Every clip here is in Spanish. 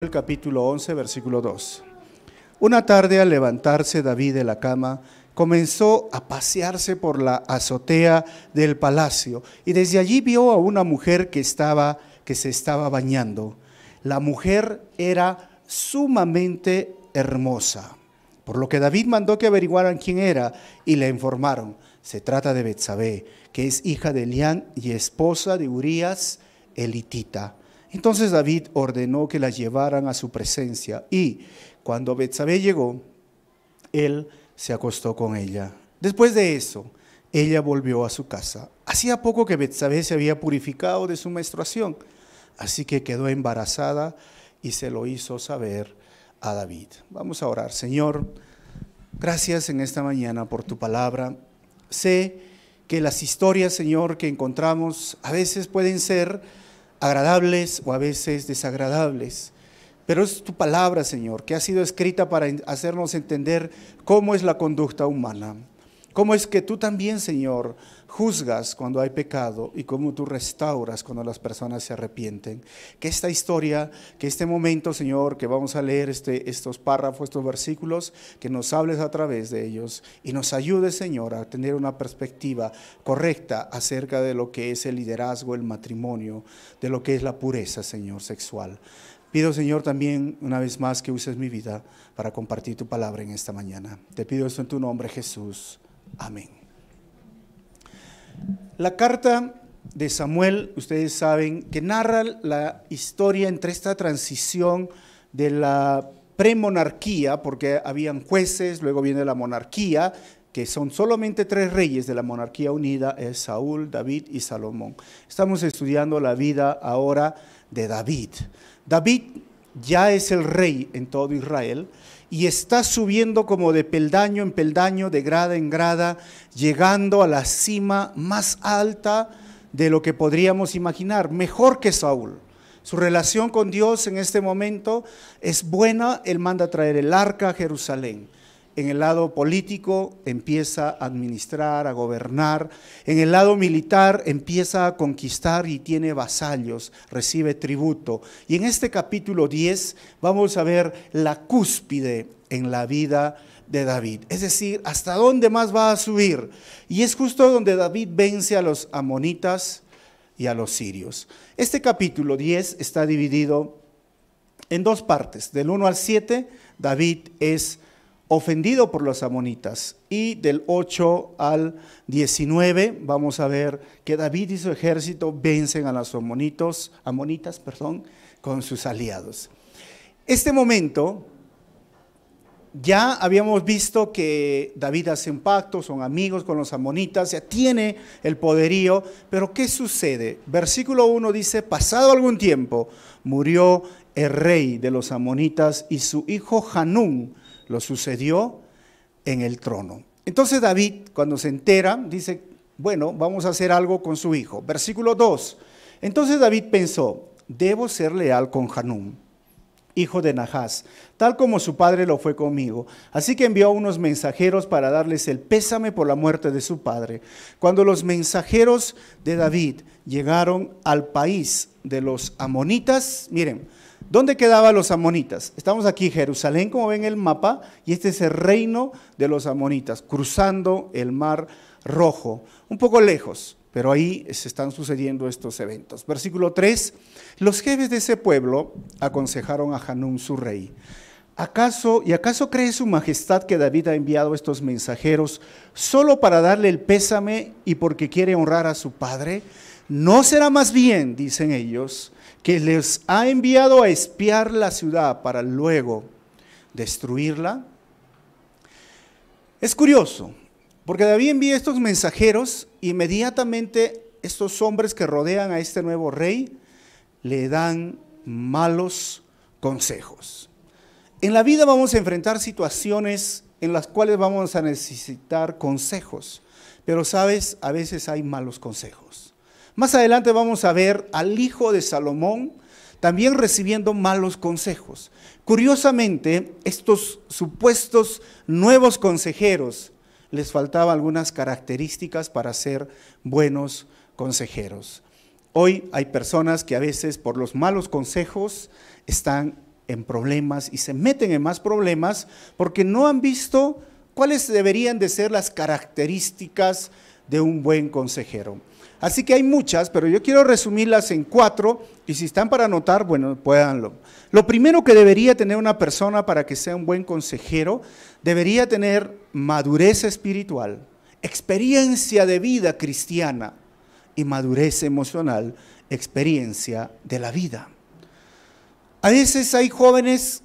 El capítulo 11, versículo 2. Una tarde, al levantarse David de la cama, comenzó a pasearse por la azotea del palacio y desde allí vio a una mujer que se estaba bañando. La mujer era sumamente hermosa, por lo que David mandó que averiguaran quién era y le informaron: se trata de Betsabé, que es hija de Elián y esposa de Urías el hitita. Entonces David ordenó que la llevaran a su presencia y cuando Betsabé llegó, él se acostó con ella. Después de eso, ella volvió a su casa. Hacía poco que Betsabé se había purificado de su menstruación, así que quedó embarazada y se lo hizo saber a David. Vamos a orar. Señor, gracias en esta mañana por tu palabra. Sé que las historias, Señor, que encontramos a veces pueden ser agradables o a veces desagradables, pero es tu palabra, Señor, que ha sido escrita para hacernos entender cómo es la conducta humana, cómo es que tú también, Señor, juzgas cuando hay pecado y cómo tú restauras cuando las personas se arrepienten. Que esta historia, que este momento, Señor, que vamos a leer estos párrafos, estos versículos, que nos hables a través de ellos y nos ayudes, Señor, a tener una perspectiva correcta acerca de lo que es el liderazgo, el matrimonio, de lo que es la pureza, Señor, sexual. Pido, Señor, también una vez más que uses mi vida para compartir tu palabra en esta mañana. Te pido esto en tu nombre, Jesús. Amén. La carta de Samuel, ustedes saben, que narra la historia entre esta transición de la premonarquía, porque habían jueces, luego viene la monarquía, que son solamente 3 reyes de la monarquía unida, es Saúl, David y Salomón. Estamos estudiando la vida ahora de David. David ya es el rey en todo Israel y está subiendo como de peldaño en peldaño, de grada en grada, llegando a la cima más alta de lo que podríamos imaginar, mejor que Saúl. Su relación con Dios en este momento es buena. Él manda a traer el arca a Jerusalén. En el lado político empieza a administrar, a gobernar. En el lado militar empieza a conquistar y tiene vasallos, recibe tributo. Y en este capítulo 10 vamos a ver la cúspide en la vida de David. Es decir, hasta dónde más va a subir. Y es justo donde David vence a los amonitas y a los sirios. Este capítulo 10 está dividido en 2 partes. Del 1 al 7, David es ofendido por los amonitas, y del 8 al 19 vamos a ver que David y su ejército vencen a los amonitas, con sus aliados. Este momento ya habíamos visto que David hace un pacto, son amigos con los amonitas, ya tiene el poderío, pero ¿qué sucede? Versículo 1 dice: pasado algún tiempo murió el rey de los amonitas y su hijo Hanún lo sucedió en el trono. Entonces David, cuando se entera, dice: bueno, vamos a hacer algo con su hijo. Versículo 2. Entonces David pensó: debo ser leal con Hanún, hijo de Nahás, tal como su padre lo fue conmigo. Así que envió unos mensajeros para darles el pésame por la muerte de su padre. Cuando los mensajeros de David llegaron al país de los amonitas, miren, ¿dónde quedaban los amonitas? Estamos aquí, Jerusalén, como ven el mapa, y este es el reino de los amonitas, cruzando el Mar Rojo, un poco lejos, pero ahí se están sucediendo estos eventos. Versículo 3, los jefes de ese pueblo aconsejaron a Hanún su rey: ¿acaso cree su majestad que David ha enviado estos mensajeros solo para darle el pésame y porque quiere honrar a su padre? ¿No será más bien, dicen ellos, que les ha enviado a espiar la ciudad para luego destruirla? Es curioso, porque David envía estos mensajeros, inmediatamente estos hombres que rodean a este nuevo rey le dan malos consejos. En la vida vamos a enfrentar situaciones en las cuales vamos a necesitar consejos, pero sabes, a veces hay malos consejos. Más adelante vamos a ver al hijo de Salomón también recibiendo malos consejos. Curiosamente, estos supuestos nuevos consejeros les faltaban algunas características para ser buenos consejeros. Hoy hay personas que a veces por los malos consejos están en problemas y se meten en más problemas porque no han visto cuáles deberían de ser las características de un buen consejero. Así que hay muchas, pero yo quiero resumirlas en 4 y si están para anotar, bueno, puédanlo. Lo primero que debería tener una persona para que sea un buen consejero, debería tener madurez espiritual, experiencia de vida cristiana y madurez emocional, experiencia de la vida. A veces hay jóvenes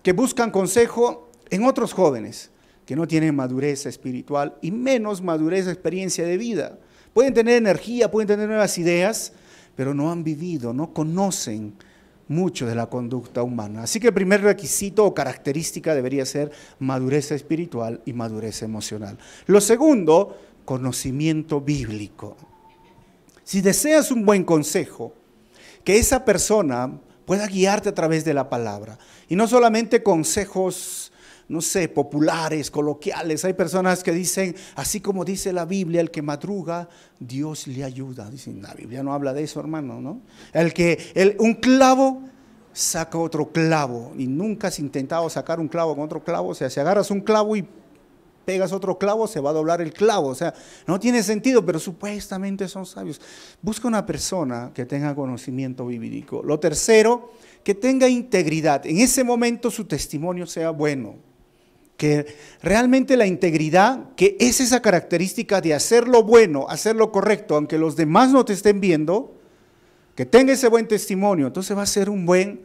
que buscan consejo en otros jóvenes que no tienen madurez espiritual y menos madurez, experiencia de vida. Pueden tener energía, pueden tener nuevas ideas, pero no han vivido, no conocen mucho de la conducta humana. Así que el primer requisito o característica debería ser madurez espiritual y madurez emocional. Lo segundo, conocimiento bíblico. Si deseas un buen consejo, que esa persona pueda guiarte a través de la palabra. Y no solamente consejos, no sé, populares, coloquiales. Hay personas que dicen, así como dice la Biblia, el que madruga, Dios le ayuda. Dicen, la Biblia no habla de eso, hermano, ¿no? Un clavo saca otro clavo. Y nunca has intentado sacar un clavo con otro clavo. O sea, si agarras un clavo y pegas otro clavo, se va a doblar el clavo. O sea, no tiene sentido, pero supuestamente son sabios. Busca una persona que tenga conocimiento bíblico. Lo tercero, que tenga integridad. En ese momento su testimonio sea bueno. Que realmente la integridad, que es esa característica de hacer lo bueno, hacer lo correcto, aunque los demás no te estén viendo, que tenga ese buen testimonio, entonces va a ser un buen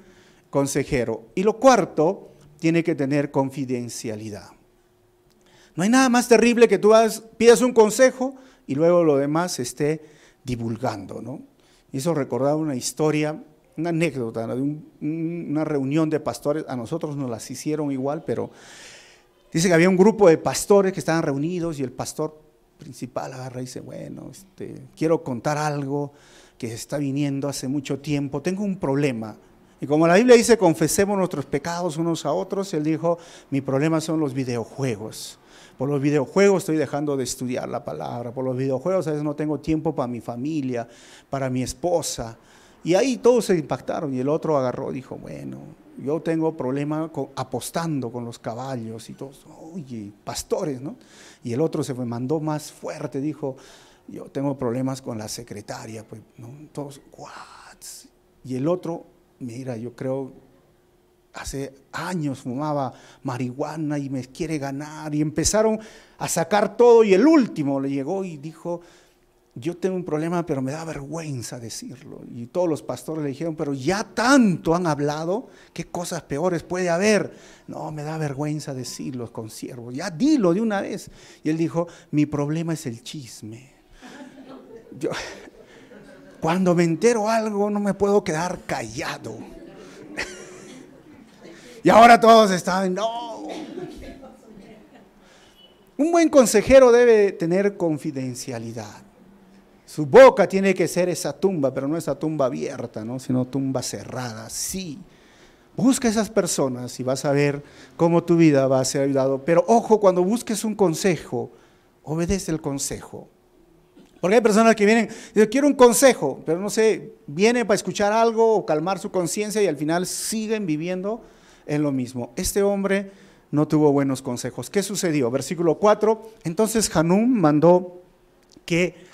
consejero. Y lo cuarto, tiene que tener confidencialidad. No hay nada más terrible que tú pidas un consejo y luego lo demás se esté divulgando, ¿no? Y eso recordaba una historia, una anécdota, ¿no? De una reunión de pastores. A nosotros nos las hicieron igual, pero dice que había un grupo de pastores que estaban reunidos y el pastor principal agarra y dice, bueno, quiero contar algo que está viniendo hace mucho tiempo, tengo un problema. Y como la Biblia dice, confesemos nuestros pecados unos a otros, él dijo, mi problema son los videojuegos. Por los videojuegos estoy dejando de estudiar la palabra, por los videojuegos a veces no tengo tiempo para mi familia, para mi esposa. Y ahí todos se impactaron y el otro agarró y dijo, bueno, yo tengo problema apostando con los caballos y todos, oye, pastores, ¿no? Y el otro se mandó más fuerte, dijo, yo tengo problemas con la secretaria, pues, ¿no? Todos, what? Y el otro, mira, yo creo, hace años fumaba marihuana y me quiere ganar, y empezaron a sacar todo, y el último le llegó y dijo, yo tengo un problema, pero me da vergüenza decirlo. Y todos los pastores le dijeron, pero ya tanto han hablado, ¿qué cosas peores puede haber? No, me da vergüenza decirlo, consiervo, ya dilo de una vez. Y él dijo, mi problema es el chisme. Yo, cuando me entero algo, no me puedo quedar callado. Y ahora todos estaban, no. Un buen consejero debe tener confidencialidad. Su boca tiene que ser esa tumba, pero no esa tumba abierta, ¿no? Sino tumba cerrada, sí. Busca esas personas y vas a ver cómo tu vida va a ser ayudado. Pero ojo, cuando busques un consejo, obedece el consejo. Porque hay personas que vienen, dicen, quiero un consejo, pero no sé, vienen para escuchar algo o calmar su conciencia y al final siguen viviendo en lo mismo. Este hombre no tuvo buenos consejos. ¿Qué sucedió? Versículo 4, entonces Hanún mandó que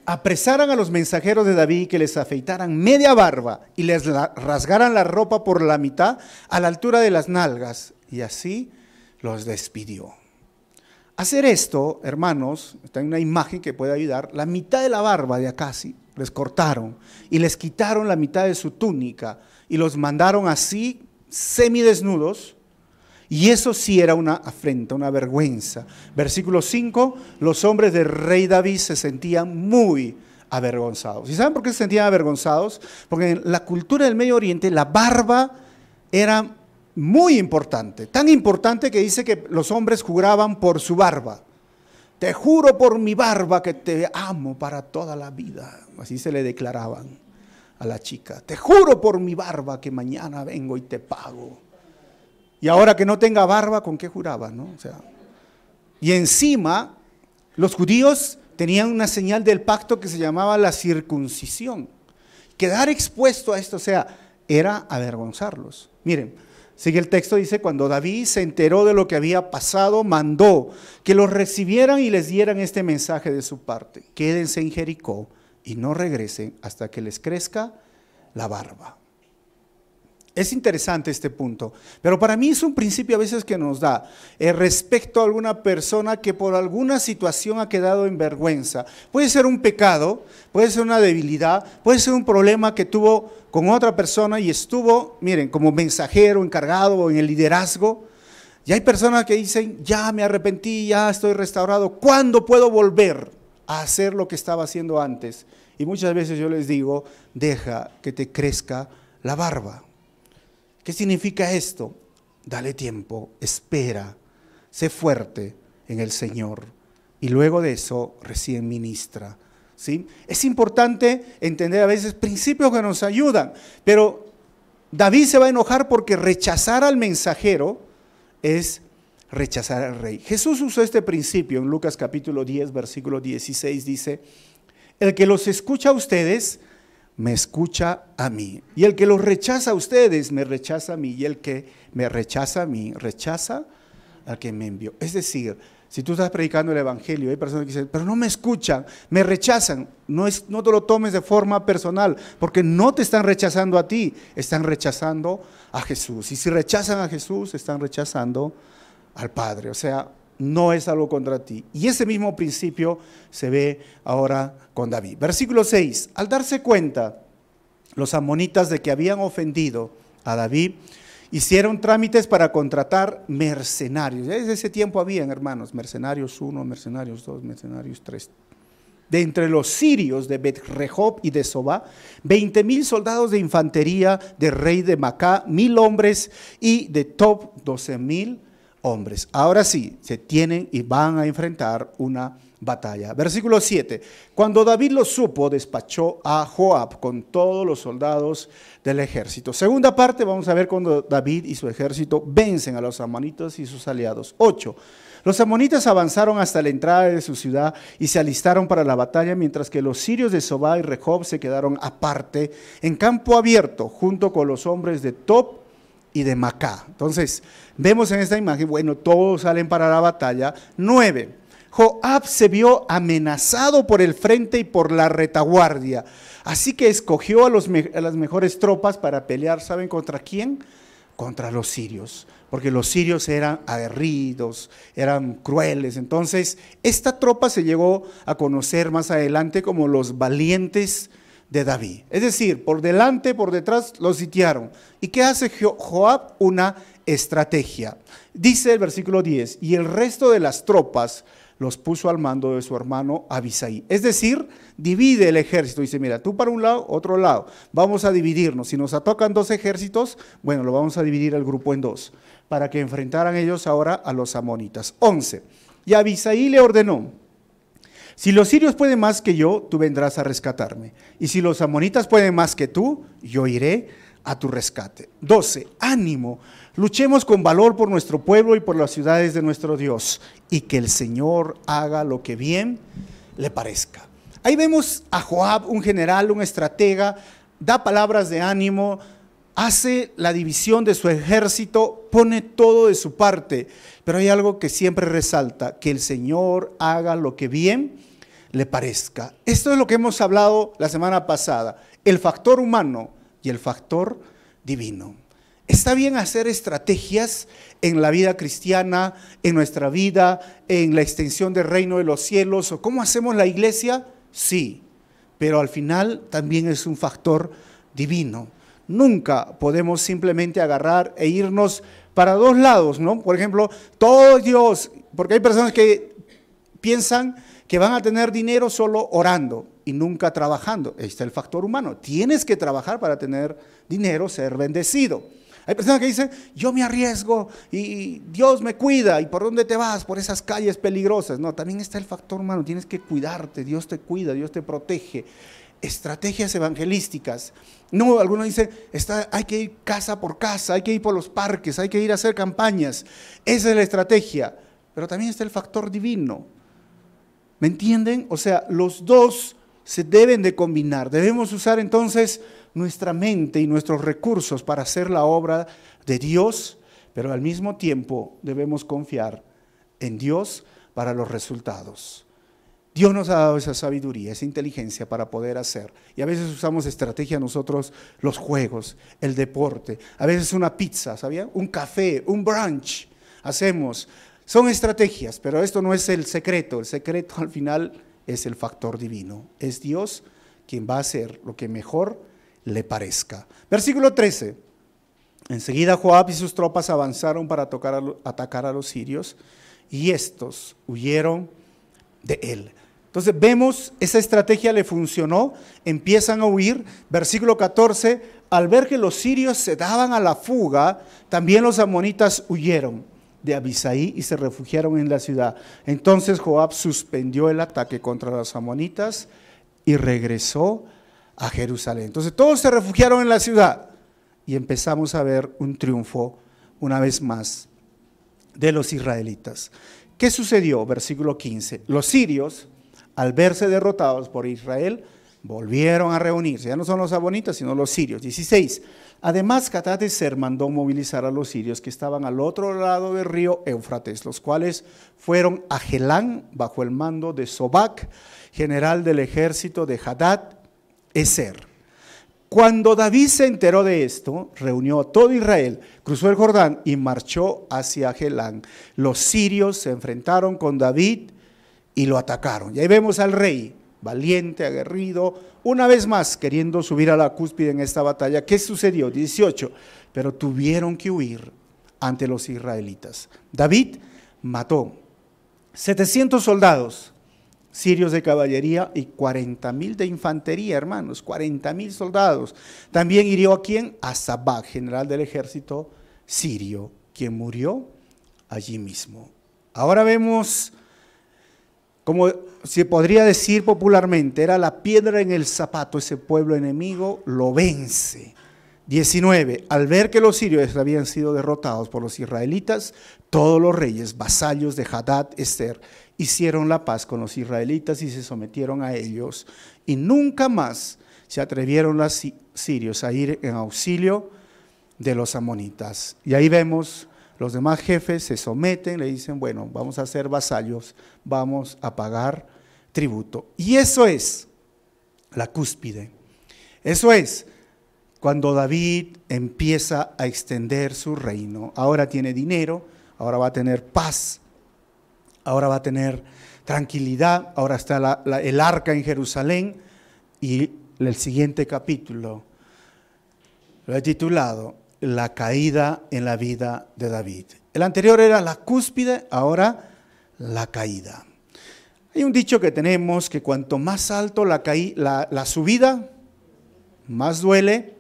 apresaran a los mensajeros de David, que les afeitaran media barba y les rasgaran la ropa por la mitad a la altura de las nalgas, y así los despidió. Hacer esto, hermanos, está en una imagen que puede ayudar, la mitad de la barba de Acasi les cortaron y les quitaron la mitad de su túnica y los mandaron así semidesnudos. Y eso sí era una afrenta, una vergüenza. Versículo 5, los hombres del rey David se sentían muy avergonzados. ¿Y saben por qué se sentían avergonzados? Porque en la cultura del Medio Oriente la barba era muy importante. Tan importante que dice que los hombres juraban por su barba. Te juro por mi barba que te amo para toda la vida. Así se le declaraban a la chica. Te juro por mi barba que mañana vengo y te pago. Y ahora que no tenga barba, ¿con qué juraba, no? O sea, y encima, los judíos tenían una señal del pacto que se llamaba la circuncisión. Quedar expuesto a esto, o sea, era avergonzarlos. Miren, sigue el texto, dice, cuando David se enteró de lo que había pasado, mandó que los recibieran y les dieran este mensaje de su parte: quédense en Jericó y no regresen hasta que les crezca la barba. Es interesante este punto, pero para mí es un principio a veces que nos da respecto a alguna persona que por alguna situación ha quedado en vergüenza. Puede ser un pecado, puede ser una debilidad, puede ser un problema que tuvo con otra persona y estuvo, miren, como mensajero, encargado o en el liderazgo. Y hay personas que dicen, ya me arrepentí, ya estoy restaurado, ¿cuándo puedo volver a hacer lo que estaba haciendo antes? Y muchas veces yo les digo, deja que te crezca la barba. ¿Qué significa esto? Dale tiempo, espera, sé fuerte en el Señor y luego de eso recién ministra, ¿sí? Es importante entender a veces principios que nos ayudan, pero David se va a enojar porque rechazar al mensajero es rechazar al rey. Jesús usó este principio en Lucas capítulo 10, versículo 16, dice: el que los escucha a ustedes, me escucha a mí, y el que los rechaza a ustedes, me rechaza a mí, y el que me rechaza a mí, rechaza al que me envió. Es decir, si tú estás predicando el evangelio, hay personas que dicen, pero no me escuchan, me rechazan. No te lo tomes de forma personal, porque no te están rechazando a ti, están rechazando a Jesús. Y si rechazan a Jesús, están rechazando al Padre. O sea, no es algo contra ti. Y ese mismo principio se ve ahora con David. Versículo 6. Al darse cuenta los amonitas de que habían ofendido a David, hicieron trámites para contratar mercenarios. Desde ese tiempo habían, hermanos, mercenarios 1, mercenarios 2, mercenarios 3. De entre los sirios de Bet-Rehob y de Sobá, 20,000 soldados de infantería del rey de Macá, 1,000 hombres, y de Tob, 12,000 hombres. Ahora sí, se tienen y van a enfrentar una batalla. Versículo 7. Cuando David lo supo, despachó a Joab con todos los soldados del ejército. Segunda parte, vamos a ver cuando David y su ejército vencen a los amonitas y sus aliados. 8. Los amonitas avanzaron hasta la entrada de su ciudad y se alistaron para la batalla, mientras que los sirios de Sobá y Rehob se quedaron aparte en campo abierto, junto con los hombres de Tob y de Macá. Entonces, vemos en esta imagen, bueno, todos salen para la batalla. 9. Joab se vio amenazado por el frente y por la retaguardia, así que escogió a las mejores tropas para pelear. ¿Saben contra quién? Contra los sirios, porque los sirios eran aguerridos, eran crueles. Entonces, esta tropa se llegó a conocer más adelante como los valientes de David. Es decir, por delante, por detrás, los sitiaron. ¿Y qué hace Joab? Una estrategia. Dice el versículo 10, y el resto de las tropas los puso al mando de su hermano Abisai. Es decir, divide el ejército. Dice, mira, tú para un lado, otro lado. Vamos a dividirnos. Si nos atacan 2 ejércitos, bueno, lo vamos a dividir el grupo en 2, para que enfrentaran ellos ahora a los amonitas. 11. Y Abisai le ordenó: si los sirios pueden más que yo, tú vendrás a rescatarme. Y si los amonitas pueden más que tú, yo iré a tu rescate. 12. Ánimo, luchemos con valor por nuestro pueblo y por las ciudades de nuestro Dios, y que el Señor haga lo que bien le parezca. Ahí vemos a Joab, un general, un estratega, da palabras de ánimo, hace la división de su ejército, pone todo de su parte, pero hay algo que siempre resalta: que el Señor haga lo que bien le parezca. Esto es lo que hemos hablado la semana pasada, el factor humano y el factor divino. Está bien hacer estrategias en la vida cristiana, en nuestra vida, en la extensión del reino de los cielos, o cómo hacemos la iglesia, sí, pero al final también es un factor divino. Nunca podemos simplemente agarrar e irnos para 2 lados, ¿no? Por ejemplo, todo Dios, porque hay personas que piensan que van a tener dinero solo orando y nunca trabajando. Ahí está el factor humano. Tienes que trabajar para tener dinero, ser bendecido. Hay personas que dicen, yo me arriesgo y Dios me cuida. ¿Y por dónde te vas? Por esas calles peligrosas. No, también está el factor humano. Tienes que cuidarte, Dios te cuida, Dios te protege. Estrategias evangelísticas. No, algunos dicen, hay que ir casa por casa, hay que ir por los parques, hay que ir a hacer campañas. Esa es la estrategia. Pero también está el factor divino. ¿Me entienden? O sea, los dos se deben de combinar. Debemos usar entonces nuestra mente y nuestros recursos para hacer la obra de Dios, pero al mismo tiempo debemos confiar en Dios para los resultados. Dios nos ha dado esa sabiduría, esa inteligencia para poder hacer. Y a veces usamos estrategia nosotros, los juegos, el deporte, a veces una pizza, ¿sabían? Un café, un brunch, hacemos. Son estrategias, pero esto no es el secreto al final es el factor divino. Es Dios quien va a hacer lo que mejor le parezca. Versículo 13. Enseguida Joab y sus tropas avanzaron para atacar a los sirios y estos huyeron de él. Entonces vemos, esa estrategia le funcionó, empiezan a huir. Versículo 14, al ver que los sirios se daban a la fuga, también los amonitas huyeron de Abisaí y se refugiaron en la ciudad. Entonces Joab suspendió el ataque contra los amonitas y regresó a Jerusalén. Entonces todos se refugiaron en la ciudad y empezamos a ver un triunfo una vez más de los israelitas. ¿Qué sucedió? Versículo 15. Los sirios, al verse derrotados por Israel, volvieron a reunirse. Ya no son los amonitas, sino los sirios. 16. Además, Hadadezer mandó movilizar a los sirios que estaban al otro lado del río Éufrates, los cuales fueron a Gelán bajo el mando de Sobac, general del ejército de Hadadezer. Cuando David se enteró de esto, reunió a todo Israel, cruzó el Jordán y marchó hacia Gelán. Los sirios se enfrentaron con David y lo atacaron. Y ahí vemos al rey, valiente, aguerrido, una vez más queriendo subir a la cúspide en esta batalla. ¿Qué sucedió? 18. Pero tuvieron que huir ante los israelitas. David mató 700 soldados sirios de caballería y 40,000 de infantería, hermanos, 40,000 soldados. También hirió a quién? A Sabac, general del ejército sirio, quien murió allí mismo. Ahora vemos, como se podría decir popularmente, era la piedra en el zapato, ese pueblo enemigo lo vence. 19. Al ver que los sirios habían sido derrotados por los israelitas, todos los reyes, vasallos de Hadadezer, hicieron la paz con los israelitas y se sometieron a ellos. Y nunca más se atrevieron los sirios a ir en auxilio de los amonitas. Y ahí vemos, los demás jefes se someten, le dicen, bueno, vamos a ser vasallos, vamos a pagar tributo. Y eso es la cúspide. Eso es cuando David empieza a extender su reino. Ahora tiene dinero, ahora va a tener paz, ahora va a tener tranquilidad, ahora está el arca en Jerusalén. Y el siguiente capítulo lo he titulado La caída en la vida de David. El anterior era la cúspide, ahora la caída. Hay un dicho que tenemos que cuanto más alto la subida, más duele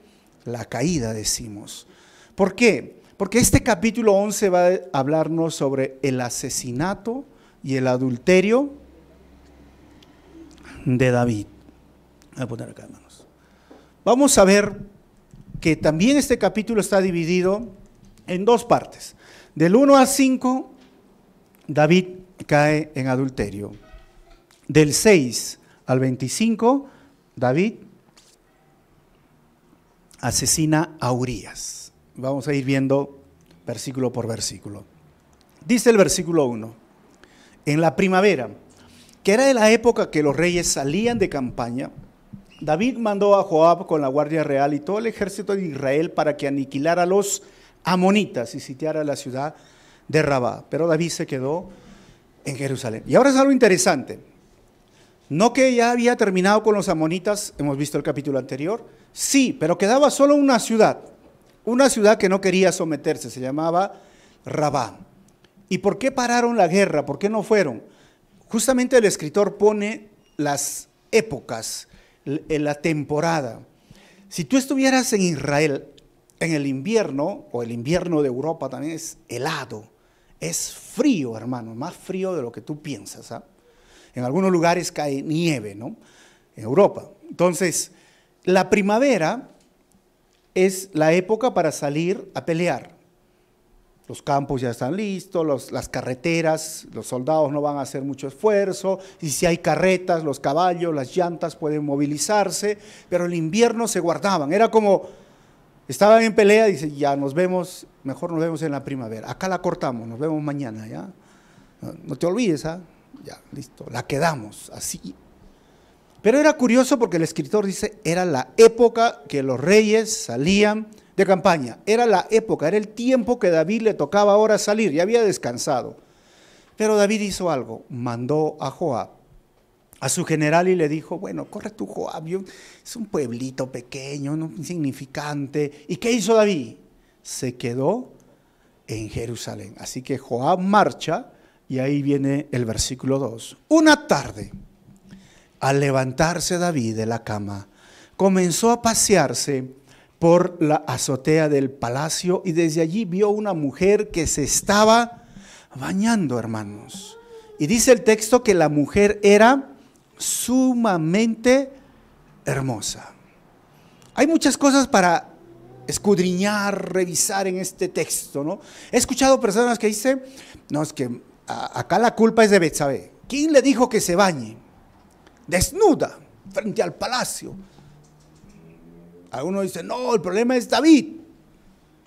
la caída, decimos. ¿Por qué? Porque este capítulo 11 va a hablarnos sobre el asesinato y el adulterio de David. Voy a poner acá, hermanos. Vamos a ver que también este capítulo está dividido en dos partes. Del 1 al 5, David cae en adulterio. Del 6 al 25, David asesina a Urías. Vamos a ir viendo versículo por versículo. Dice el versículo 1, en la primavera, que era de la época que los reyes salían de campaña, David mandó a Joab con la guardia real y todo el ejército de Israel para que aniquilara a los amonitas y sitiara la ciudad de Rabá. Pero David se quedó en Jerusalén. Y ahora es algo interesante. No que ya había terminado con los amonitas, hemos visto el capítulo anterior. Sí, pero quedaba solo una ciudad que no quería someterse, se llamaba Rabá. ¿Y por qué pararon la guerra? ¿Por qué no fueron? Justamente el escritor pone las épocas, en la temporada. Si tú estuvieras en Israel en el invierno, o el invierno de Europa también es helado, es frío, hermano, más frío de lo que tú piensas, ¿ah? En algunos lugares cae nieve, ¿no? En Europa. Entonces, la primavera es la época para salir a pelear. Los campos ya están listos, las carreteras, los soldados no van a hacer mucho esfuerzo, y si hay carretas, los caballos, las llantas pueden movilizarse, pero el invierno se guardaban, era como, estaban en pelea, dice, ya nos vemos, mejor nos vemos en la primavera, acá la cortamos, nos vemos mañana, ¿ya? No te olvides, ¿ah? Ya, listo, la quedamos, así. Pero era curioso porque el escritor dice, era la época que los reyes salían de campaña, era la época, era el tiempo que David le tocaba ahora salir, ya había descansado. Pero David hizo algo, mandó a Joab, a su general, y le dijo, bueno, corre tú, Joab, es un pueblito pequeño, no insignificante. ¿Y qué hizo David? Se quedó en Jerusalén. Así que Joab marcha, y ahí viene el versículo 2. Una tarde, al levantarse David de la cama, comenzó a pasearse por la azotea del palacio y desde allí vio una mujer que se estaba bañando, hermanos. Y dice el texto que la mujer era sumamente hermosa. Hay muchas cosas para escudriñar, revisar en este texto, ¿no? He escuchado personas que dicen, no, es que acá la culpa es de Betsabé. ¿Quién le dijo que se bañe? Desnuda, frente al palacio. Algunos dicen, no, el problema es David.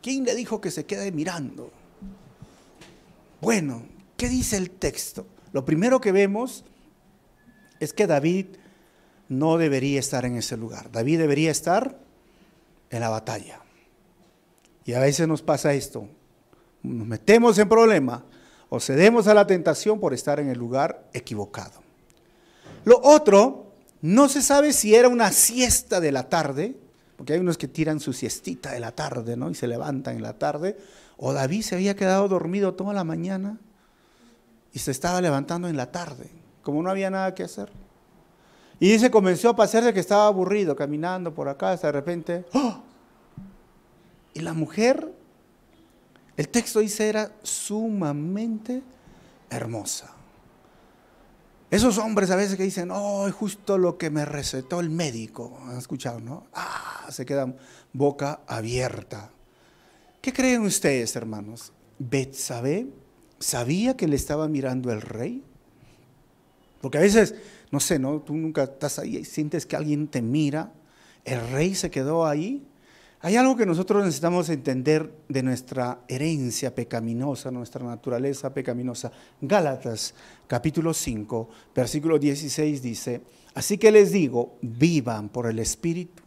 ¿Quién le dijo que se quede mirando? Bueno, ¿qué dice el texto? Lo primero que vemos es que David no debería estar en ese lugar. David debería estar en la batalla. Y a veces nos pasa esto. Nos metemos en problema o cedemos a la tentación por estar en el lugar equivocado. Lo otro, no se sabe si era una siesta de la tarde, porque hay unos que tiran su siestita de la tarde, ¿no? Y se levantan en la tarde, o David se había quedado dormido toda la mañana y se estaba levantando en la tarde, como no había nada que hacer. Y dice, comenzó a pasearse que estaba aburrido, caminando por acá, hasta de repente, ¡oh! Y la mujer, el texto dice, era sumamente hermosa. Esos hombres a veces que dicen, oh, es justo lo que me recetó el médico. ¿Han escuchado, no? Se quedan boca abierta. ¿Qué creen ustedes, hermanos? ¿Betsabé sabía que le estaba mirando el rey? Porque a veces, no sé, ¿no? Tú nunca estás ahí y sientes que alguien te mira. ¿El rey se quedó ahí? Hay algo que nosotros necesitamos entender de nuestra herencia pecaminosa, nuestra naturaleza pecaminosa. Gálatas capítulo 5, versículo 16 dice, así que les digo, vivan por el Espíritu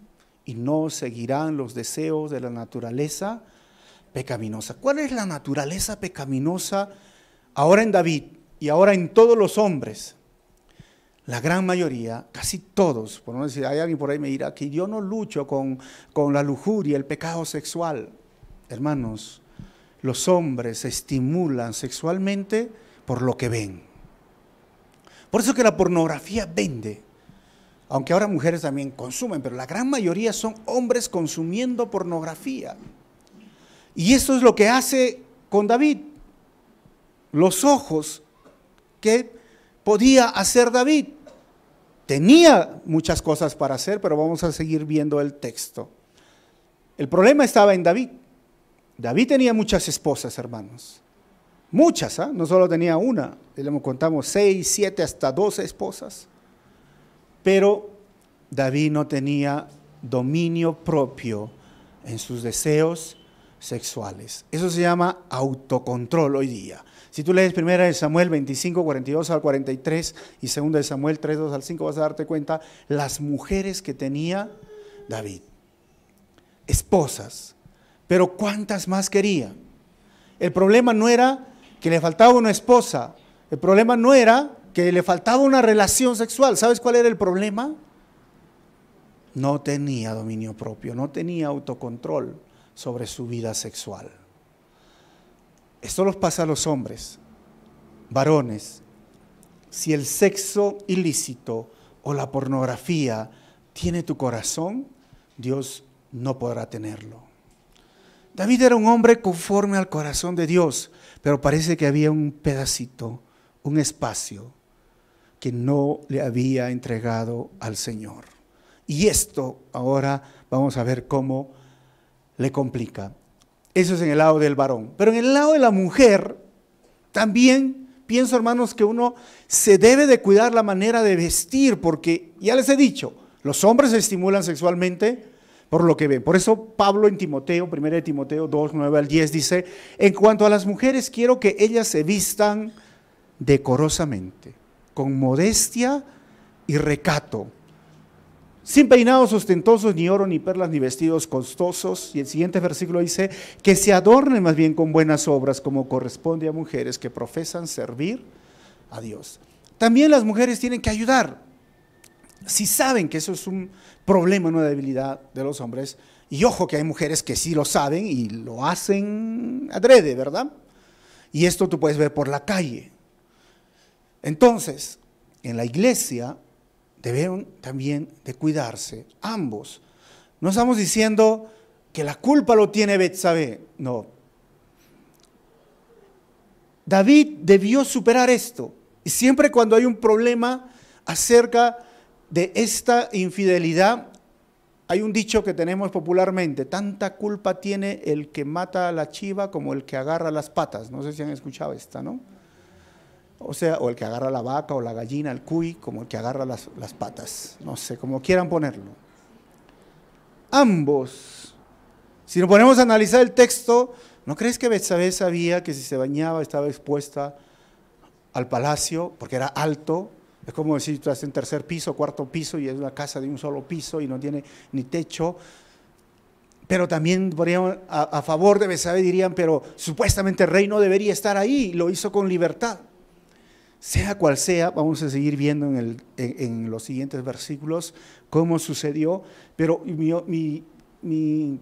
y no seguirán los deseos de la naturaleza pecaminosa. ¿Cuál es la naturaleza pecaminosa ahora en David y ahora en todos los hombres? La gran mayoría, casi todos, por no decir, hay alguien por ahí me dirá que yo no lucho con la lujuria, el pecado sexual. Hermanos, los hombres se estimulan sexualmente por lo que ven. Por eso que la pornografía vende, aunque ahora mujeres también consumen, pero la gran mayoría son hombres consumiendo pornografía. Y eso es lo que hace con David. Los ojos que podía hacer David. Tenía muchas cosas para hacer, pero vamos a seguir viendo el texto. El problema estaba en David. David tenía muchas esposas, hermanos. Muchas, ¿eh? No solo tenía una. Le contamos 6, 7, hasta 12 esposas. Pero David no tenía dominio propio en sus deseos sexuales. Eso se llama autocontrol hoy día. Si tú lees 1 Samuel 25, 42 al 43 y 2 Samuel 3, 2 al 5, vas a darte cuenta las mujeres que tenía David. Esposas. Pero ¿cuántas más quería? El problema no era que le faltaba una esposa. El problema no era que le faltaba una relación sexual. ¿Sabes cuál era el problema? No tenía dominio propio, no tenía autocontrol sobre su vida sexual. Esto los pasa a los hombres, varones. Si el sexo ilícito o la pornografía tiene tu corazón, Dios no podrá tenerlo. David era un hombre conforme al corazón de Dios, pero parece que había un pedacito, un espacio que no le había entregado al Señor. Y esto ahora vamos a ver cómo le complica. Eso es en el lado del varón. Pero en el lado de la mujer, también pienso, hermanos, que uno se debe de cuidar la manera de vestir, porque ya les he dicho, los hombres se estimulan sexualmente por lo que ven. Por eso Pablo en Timoteo, 1 Timoteo 2, 9 al 10 dice, en cuanto a las mujeres quiero que ellas se vistan decorosamente, con modestia y recato, sin peinados ostentosos, ni oro, ni perlas, ni vestidos costosos. Y el siguiente versículo dice, que se adornen más bien con buenas obras, como corresponde a mujeres que profesan servir a Dios. También las mujeres tienen que ayudar. Si saben que eso es un problema, una debilidad de los hombres, y ojo que hay mujeres que sí lo saben y lo hacen adrede, ¿verdad? Y esto tú puedes ver por la calle. Entonces, en la iglesia deben también de cuidarse ambos. No estamos diciendo que la culpa lo tiene Betsabé, no. David debió superar esto. Y siempre cuando hay un problema acerca de esta infidelidad, hay un dicho que tenemos popularmente, tanta culpa tiene el que mata a la chiva como el que agarra las patas. No sé si han escuchado esta, ¿no? O sea, o el que agarra la vaca o la gallina, el cuy, como el que agarra las patas. No sé, como quieran ponerlo. Ambos. Si nos ponemos a analizar el texto, ¿no crees que Betsabé sabía que si se bañaba estaba expuesta al palacio? Porque era alto. Es como decir, tú estás en tercer piso, cuarto piso, y es una casa de un solo piso y no tiene ni techo. Pero también a favor de Betsabé dirían, pero supuestamente el rey no debería estar ahí, lo hizo con libertad. Sea cual sea, vamos a seguir viendo en los siguientes versículos cómo sucedió, pero mi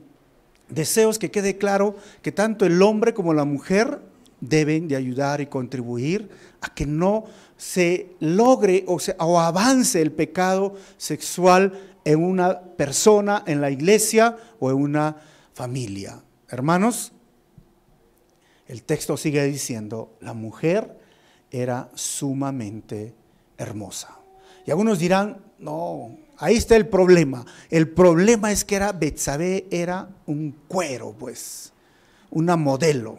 deseo es que quede claro que tanto el hombre como la mujer deben de ayudar y contribuir a que no se logre o avance el pecado sexual en una persona, en la iglesia o en una familia. Hermanos, el texto sigue diciendo, la mujer era sumamente hermosa. Y algunos dirán, no, ahí está el problema. El problema es que Betsabé era un cuero, pues, una modelo.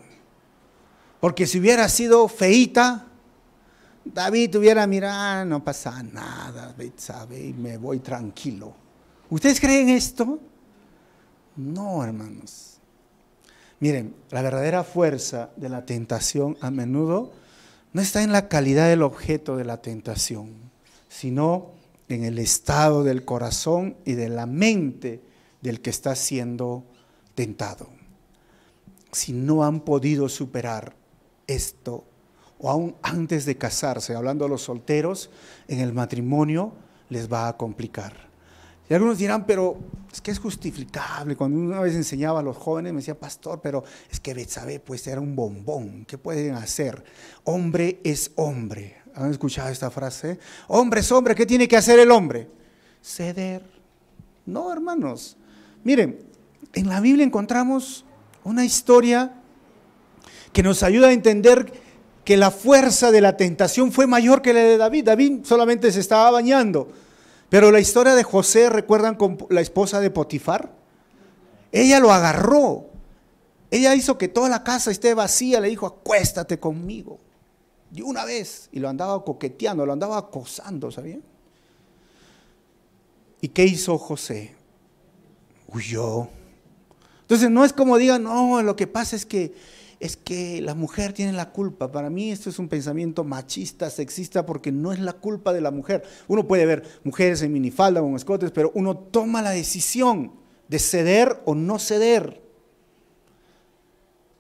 Porque si hubiera sido feíta, David hubiera mirado, no pasa nada, Betsabé, y me voy tranquilo. ¿Ustedes creen esto? No, hermanos. Miren, la verdadera fuerza de la tentación a menudo no está en la calidad del objeto de la tentación, sino en el estado del corazón y de la mente del que está siendo tentado. Si no han podido superar esto, o aún antes de casarse, hablando de los solteros, en el matrimonio les va a complicar. Y algunos dirán, pero es que es justificable. Cuando una vez enseñaba a los jóvenes, me decía, pastor, pero es que Betsabé pues era un bombón. ¿Qué pueden hacer? Hombre es hombre. ¿Han escuchado esta frase? Hombre es hombre. ¿Qué tiene que hacer el hombre? Ceder. No, hermanos. Miren, en la Biblia encontramos una historia que nos ayuda a entender que la fuerza de la tentación fue mayor que la de David. David solamente se estaba bañando. Pero la historia de José, ¿recuerdan con la esposa de Potifar? Ella lo agarró. Ella hizo que toda la casa esté vacía. Le dijo, acuéstate conmigo. Y una vez, y lo andaba coqueteando, lo andaba acosando, ¿sabían? ¿Y qué hizo José? Huyó. Entonces no es como digan, no, lo que pasa es que la mujer tiene la culpa. Para mí esto es un pensamiento machista, sexista, porque no es la culpa de la mujer. Uno puede ver mujeres en minifalda o en escotes, pero uno toma la decisión de ceder o no ceder.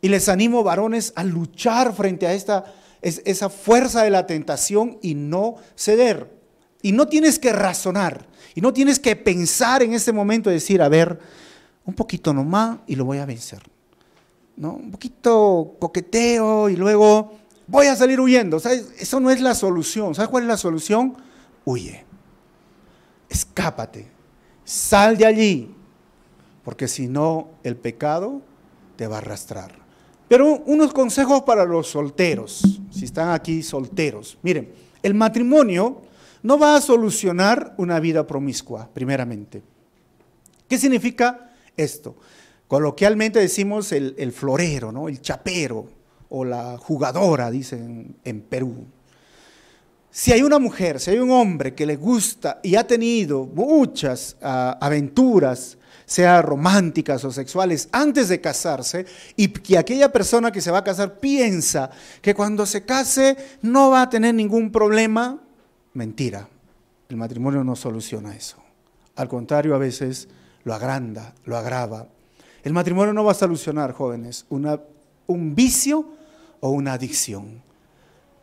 Y les animo, varones, a luchar frente a esa fuerza de la tentación y no ceder. Y no tienes que razonar, y no tienes que pensar en este momento y decir, a ver, un poquito nomás y lo voy a vencer. ¿No? Un poquito coqueteo y luego voy a salir huyendo. ¿Sabes? Eso no es la solución. ¿Sabes cuál es la solución? Huye. Escápate. Sal de allí. Porque si no, el pecado te va a arrastrar. Pero unos consejos para los solteros. Si están aquí solteros. Miren, el matrimonio no va a solucionar una vida promiscua, primeramente. ¿Qué significa esto? Coloquialmente decimos el florero, ¿no? El chapero o la jugadora, dicen en Perú. Si hay una mujer, si hay un hombre que le gusta y ha tenido muchas aventuras, sea románticas o sexuales, antes de casarse, y que aquella persona que se va a casar piensa que cuando se case no va a tener ningún problema, mentira. El matrimonio no soluciona eso. Al contrario, a veces lo agranda, lo agrava. El matrimonio no va a solucionar, jóvenes, un vicio o una adicción.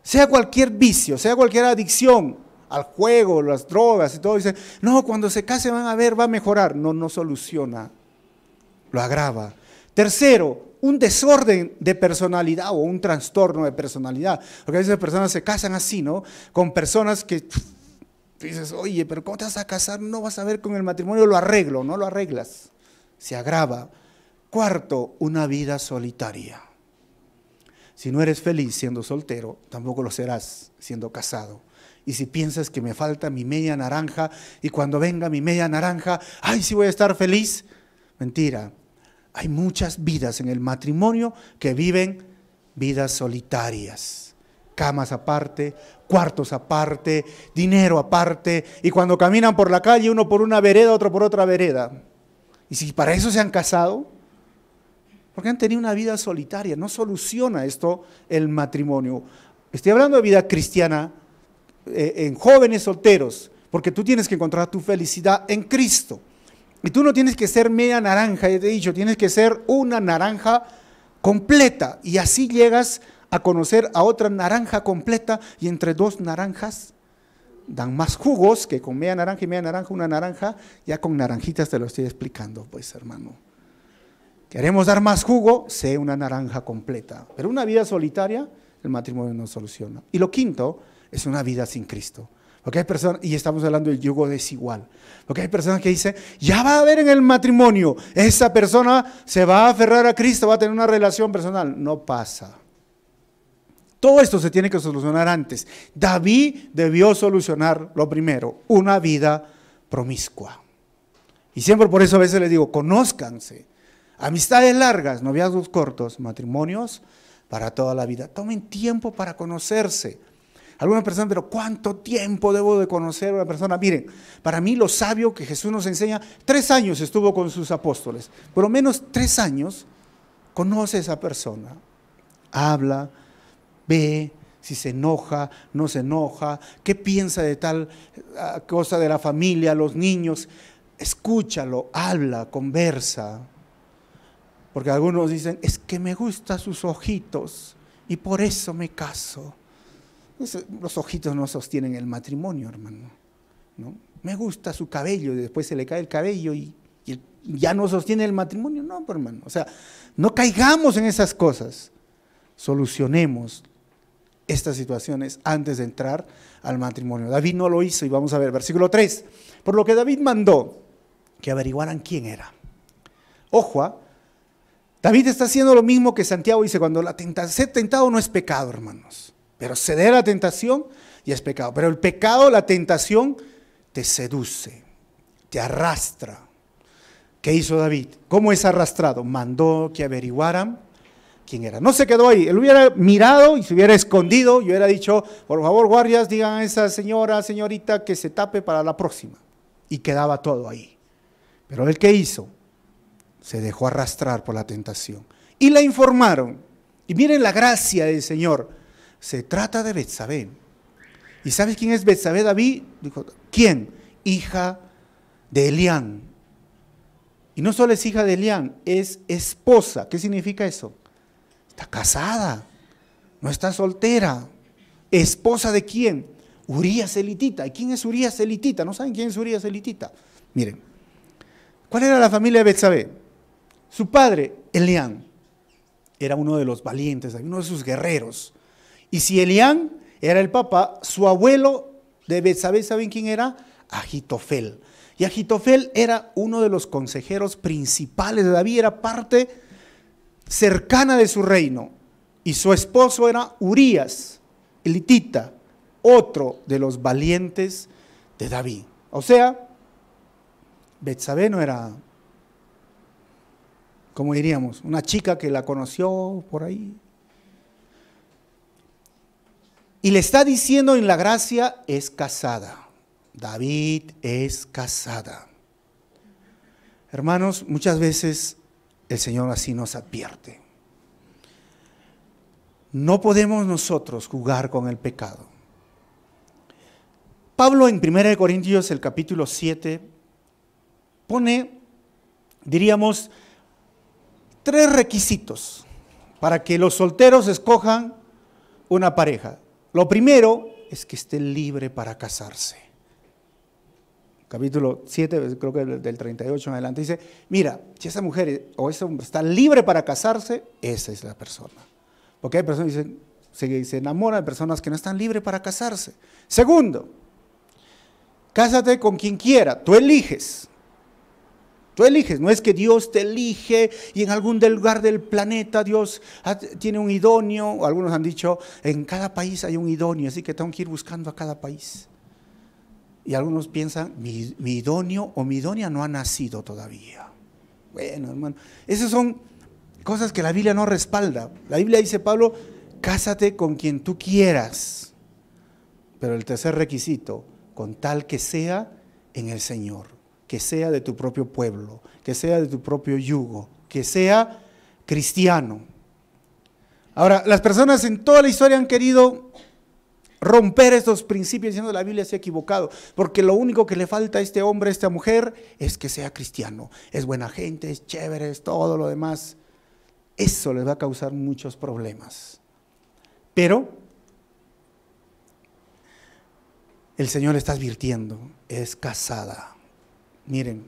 Sea cualquier vicio, sea cualquier adicción al juego, las drogas y todo, dice, no, cuando se case van a ver, va a mejorar. No, no soluciona, lo agrava. Tercero, un desorden de personalidad o un trastorno de personalidad. Porque a veces personas se casan así, ¿no? Con personas que dices, oye, pero ¿cómo te vas a casar? No vas a ver con el matrimonio, lo arreglo, no lo arreglas. Se agrava. Cuarto, una vida solitaria. Si no eres feliz siendo soltero, tampoco lo serás siendo casado. Y si piensas que me falta mi media naranja y cuando venga mi media naranja, ¡ay, sí voy a estar feliz! Mentira. Hay muchas vidas en el matrimonio que viven vidas solitarias. Camas aparte, cuartos aparte, dinero aparte. Y cuando caminan por la calle, uno por una vereda, otro por otra vereda. Y si para eso se han casado, porque han tenido una vida solitaria, no soluciona esto el matrimonio. Estoy hablando de vida cristiana en jóvenes solteros, porque tú tienes que encontrar tu felicidad en Cristo. Y tú no tienes que ser media naranja, ya te he dicho, tienes que ser una naranja completa. Y así llegas a conocer a otra naranja completa y entre dos naranjas dan más jugos que con media naranja y media naranja, una naranja, ya con naranjitas te lo estoy explicando, pues hermano. Queremos dar más jugo, sé una naranja completa. Pero una vida solitaria, el matrimonio no soluciona. Y lo quinto es una vida sin Cristo. Porque hay personas, y estamos hablando del yugo desigual, porque hay personas que dicen, ya va a haber en el matrimonio, esa persona se va a aferrar a Cristo, va a tener una relación personal. No pasa. Todo esto se tiene que solucionar antes. David debió solucionar lo primero, una vida promiscua. Y siempre por eso a veces les digo, conózcanse. Amistades largas, noviazgos cortos, matrimonios para toda la vida. Tomen tiempo para conocerse. Algunas personas, pero ¿cuánto tiempo debo de conocer a una persona? Miren, para mí lo sabio que Jesús nos enseña, 3 años estuvo con sus apóstoles. Por lo menos 3 años conoce a esa persona. Habla, ve si se enoja, no se enoja, qué piensa de tal cosa de la familia, los niños. Escúchalo, habla, conversa. Porque algunos dicen, es que me gustan sus ojitos y por eso me caso. Los ojitos no sostienen el matrimonio, hermano, ¿no? Me gusta su cabello y después se le cae el cabello y ya no sostiene el matrimonio. No, hermano, o sea, no caigamos en esas cosas. Solucionemos estas situaciones antes de entrar al matrimonio. David no lo hizo y vamos a ver, versículo 3. Por lo que David mandó que averiguaran quién era. Ojo, David está haciendo lo mismo que Santiago dice, cuando ser tentado no es pecado, hermanos, pero ceder a la tentación ya es pecado. Pero el pecado, la tentación, te seduce, te arrastra. ¿Qué hizo David? ¿Cómo es arrastrado? Mandó que averiguaran quién era. No se quedó ahí, él hubiera mirado y se hubiera escondido y hubiera dicho, por favor guardias, digan a esa señorita que se tape para la próxima. Y quedaba todo ahí. Pero él, ¿qué hizo? Se dejó arrastrar por la tentación. Y le informaron. Y miren la gracia del Señor. Se trata de Betsabé. ¿Y sabes quién es Betsabé? David dijo, ¿quién? Hija de Elián. Y no solo es hija de Elián, es esposa. ¿Qué significa eso? Está casada, no está soltera. ¿Esposa de quién? Urías elitita. ¿Y quién es Urías elitita? ¿No saben quién es Urías elitita? Miren, ¿cuál era la familia de Betsabé? Su padre, Elián, era uno de los valientes, uno de sus guerreros. Y si Elián era el papá, su abuelo de Betsabé, ¿saben quién era? Agitofel. Y Agitofel era uno de los consejeros principales de David, era parte cercana de su reino. Y su esposo era Urías, elitita, otro de los valientes de David. O sea, Betsabé no era como diríamos, una chica que la conoció por ahí. Y le está diciendo en la gracia, es casada. David es casada. Hermanos, muchas veces el Señor así nos advierte. No podemos nosotros jugar con el pecado. Pablo en 1 Corintios, el capítulo 7, pone, diríamos, 3 requisitos para que los solteros escojan una pareja. Lo primero es que esté libre para casarse. Capítulo 7, creo que del 38 en adelante, dice, mira, si esa mujer o ese hombre está libre para casarse, esa es la persona. Porque hay personas que dicen, se enamoran de personas que no están libres para casarse. Segundo, cásate con quien quiera, tú eliges. Tú eliges, no es que Dios te elige y en algún lugar del planeta Dios tiene un idóneo, o algunos han dicho, en cada país hay un idóneo, así que tengo que ir buscando a cada país. Y algunos piensan, mi idóneo o mi idónea no ha nacido todavía. Bueno, hermano, esas son cosas que la Biblia no respalda. La Biblia dice, Pablo, cásate con quien tú quieras. Pero el tercer requisito, con tal que sea en el Señor, que sea de tu propio pueblo, que sea de tu propio yugo, que sea cristiano. Ahora, las personas en toda la historia han querido romper estos principios diciendo la Biblia se ha equivocado, porque lo único que le falta a este hombre, a esta mujer, es que sea cristiano. Es buena gente, es chévere, es todo lo demás. Eso les va a causar muchos problemas. Pero el Señor le está advirtiendo, es casada. Miren,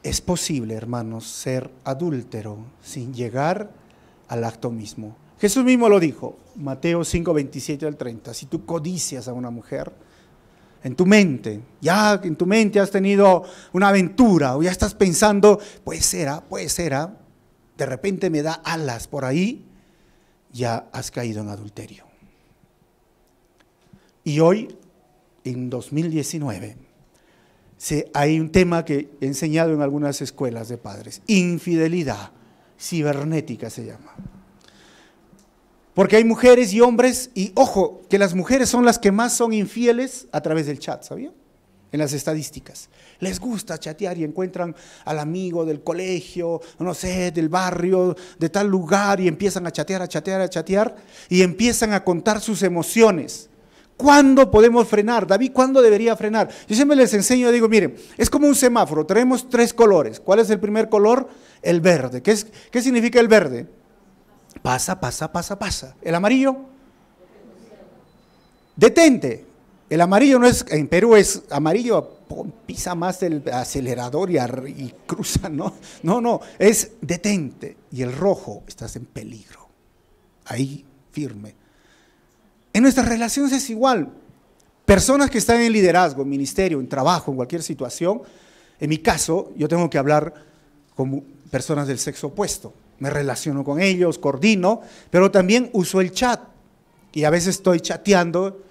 es posible, hermanos, ser adúltero sin llegar al acto mismo. Jesús mismo lo dijo, Mateo 5, 27 al 30. Si tú codicias a una mujer, en tu mente, ya en tu mente has tenido una aventura, o ya estás pensando, puede ser, de repente me da alas por ahí, ya has caído en adulterio. Y hoy, en 2019, hay un tema que he enseñado en algunas escuelas de padres, infidelidad cibernética se llama. Porque hay mujeres y hombres, y ojo, que las mujeres son las que más son infieles a través del chat, ¿sabían? En las estadísticas. Les gusta chatear y encuentran al amigo del colegio, no sé, del barrio, de tal lugar, y empiezan a chatear, y empiezan a contar sus emociones. ¿Cuándo podemos frenar? David, ¿cuándo debería frenar? Yo siempre les enseño, digo, miren, es como un semáforo, tenemos 3 colores. ¿Cuál es el primer color? El verde. ¿Qué significa el verde? Pasa. El amarillo, detente. El amarillo no es, en Perú es amarillo, pisa más el acelerador y cruza, ¿no? No, es detente. Y el rojo, estás en peligro. Ahí, firme. En nuestras relaciones es igual. Personas que están en liderazgo, en ministerio, en trabajo, en cualquier situación, en mi caso, yo tengo que hablar con personas del sexo opuesto. Me relaciono con ellos, coordino, pero también uso el chat. Y a veces estoy chateando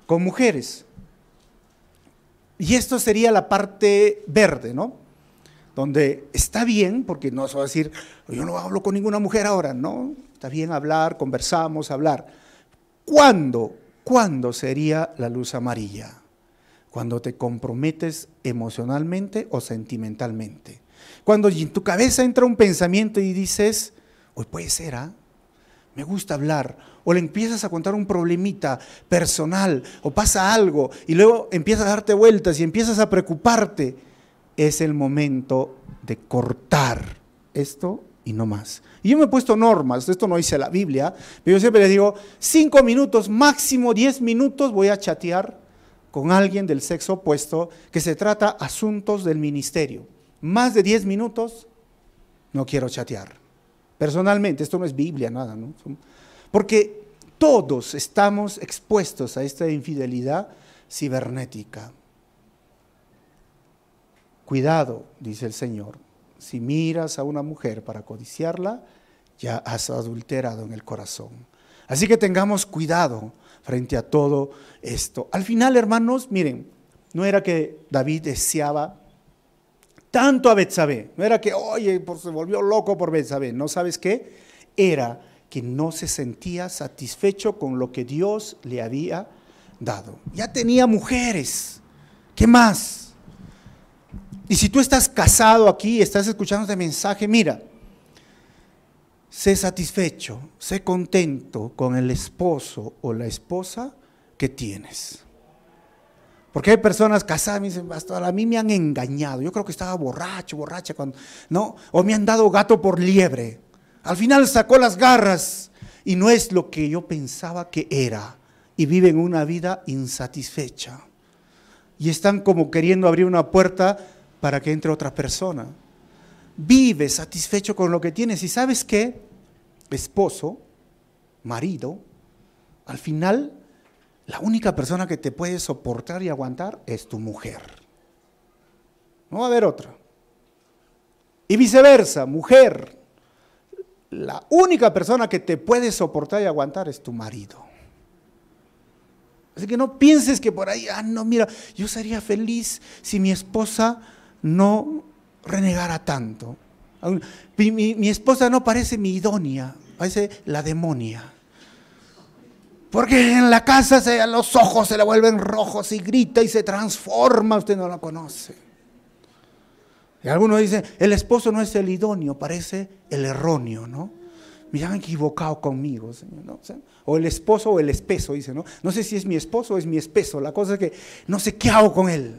con mujeres. Y esto sería la parte verde, ¿no? Donde está bien, porque no se va a decir, yo no hablo con ninguna mujer ahora, no. Está bien hablar, conversamos, hablar. ¿Cuándo sería la luz amarilla? Cuando te comprometes emocionalmente o sentimentalmente. Cuando en tu cabeza entra un pensamiento y dices, hoy puede ser, me gusta hablar, o le empiezas a contar un problemita personal, o pasa algo, y luego empiezas a darte vueltas y empiezas a preocuparte, es el momento de cortar esto y no más. Y yo me he puesto normas, esto no dice la Biblia, pero yo siempre les digo, 5 minutos, máximo 10 minutos voy a chatear con alguien del sexo opuesto, que se trata asuntos del ministerio. Más de 10 minutos, no quiero chatear. Personalmente, esto no es Biblia, nada, ¿no? Porque todos estamos expuestos a esta infidelidad cibernética. Cuidado, dice el Señor, si miras a una mujer para codiciarla, ya has adulterado en el corazón. Así que tengamos cuidado frente a todo esto. Al final, hermanos, miren, no era que David deseaba tanto a Betsabé. No era que, oye, se volvió loco por Betsabé. No, ¿sabes qué? Era que no se sentía satisfecho con lo que Dios le había dado. Ya tenía mujeres. ¿Qué más? Y si tú estás casado aquí, estás escuchando este mensaje, mira, sé satisfecho, sé contento con el esposo o la esposa que tienes. Porque hay personas casadas, me dicen, pastor, a mí me han engañado, yo creo que estaba borracha, cuando, ¿no? O me han dado gato por liebre. Al final sacó las garras y no es lo que yo pensaba que era. Y viven una vida insatisfecha. Y están como queriendo abrir una puerta para que entre otra persona. Vive satisfecho con lo que tienes. ¿Y sabes qué? Esposo, marido, al final la única persona que te puede soportar y aguantar es tu mujer. No va a haber otra. Y viceversa, mujer, la única persona que te puede soportar y aguantar es tu marido. Así que no pienses que por ahí, no, mira, yo sería feliz si mi esposa no renegara tanto. Mi esposa no parece mi idónea, parece la demonia. Porque en la casa los ojos se le vuelven rojos y grita y se transforma, usted no la conoce. Y algunos dicen, el esposo no es el idóneo, parece el erróneo, ¿no? Me han equivocado conmigo, Señor, ¿no? O el esposo o el espeso, dice, ¿no? No sé si es mi esposo o es mi espeso, la cosa es que no sé qué hago con él.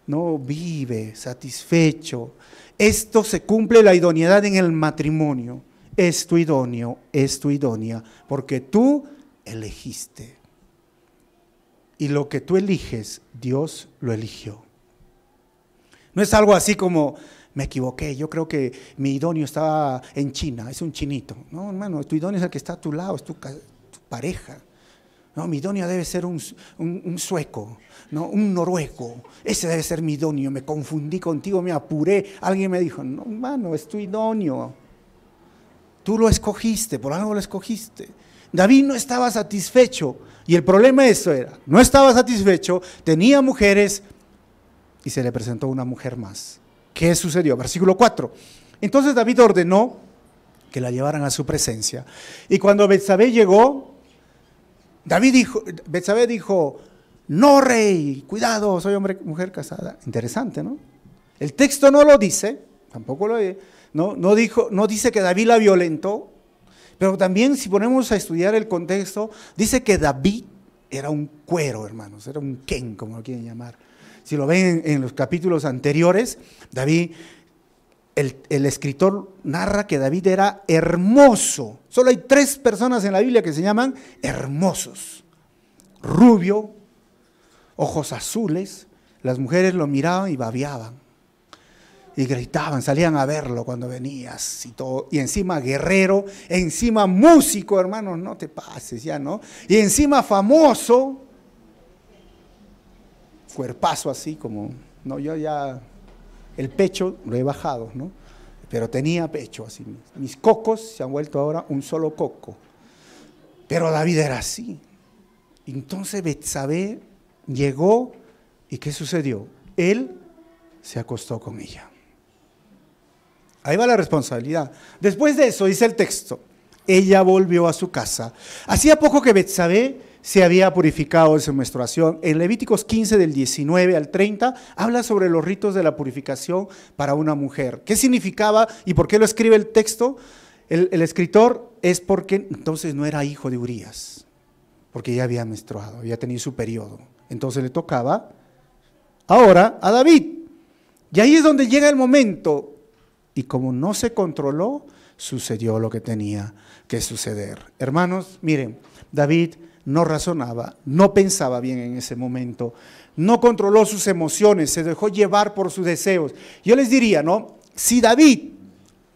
No, vive satisfecho. Esto se cumple la idoneidad en el matrimonio. Es tu idóneo, es tu idónea, porque tú elegiste. Y lo que tú eliges, Dios lo eligió. No es algo así como, me equivoqué, yo creo que mi idóneo estaba en China, es un chinito. No, hermano, tu idóneo es el que está a tu lado, es tu pareja. No, mi idóneo debe ser un sueco, ¿no? Un noruego. Ese debe ser mi idóneo. Me confundí contigo, me apuré. Alguien me dijo, no, hermano, es tu idóneo. Tú lo escogiste, por algo lo escogiste. David no estaba satisfecho y el problema eso era, no estaba satisfecho, tenía mujeres y se le presentó una mujer más. ¿Qué sucedió? Versículo 4. Entonces David ordenó que la llevaran a su presencia. Y cuando Betsabé llegó, Betsabé dijo, no rey, cuidado, soy mujer casada. Interesante, ¿no? El texto no lo dice, tampoco no dice que David la violentó, pero también si ponemos a estudiar el contexto, dice que David era un cuero, hermanos, era un Ken, como lo quieren llamar. Si lo ven en los capítulos anteriores, David, el escritor narra que David era hermoso. Solo hay 3 personas en la Biblia que se llaman hermosos. Rubio, ojos azules, las mujeres lo miraban y babeaban. Y gritaban, salían a verlo cuando venías y todo. Y encima guerrero, encima músico, hermanos, no te pases ya, ¿no? Y encima famoso, cuerpazo así como, no, yo ya, el pecho lo he bajado, ¿no? Pero tenía pecho así. Mis cocos se han vuelto ahora un solo coco. Pero David era así. Entonces Betsabé llegó y ¿qué sucedió? Él se acostó con ella. Ahí va la responsabilidad. Después de eso, dice el texto, ella volvió a su casa. Hacía poco que Betsabé se había purificado de su menstruación. En Levíticos 15, del 19 al 30, habla sobre los ritos de la purificación para una mujer. ¿Qué significaba y por qué lo escribe el texto? El escritor es porque entonces no era hijo de Urías, porque ya había menstruado, había tenido su periodo. Entonces le tocaba ahora a David. Y ahí es donde llega el momento. Y como no se controló, sucedió lo que tenía que suceder. Hermanos, miren, David no razonaba, no pensaba bien en ese momento, no controló sus emociones, se dejó llevar por sus deseos. Yo les diría, ¿no? Si David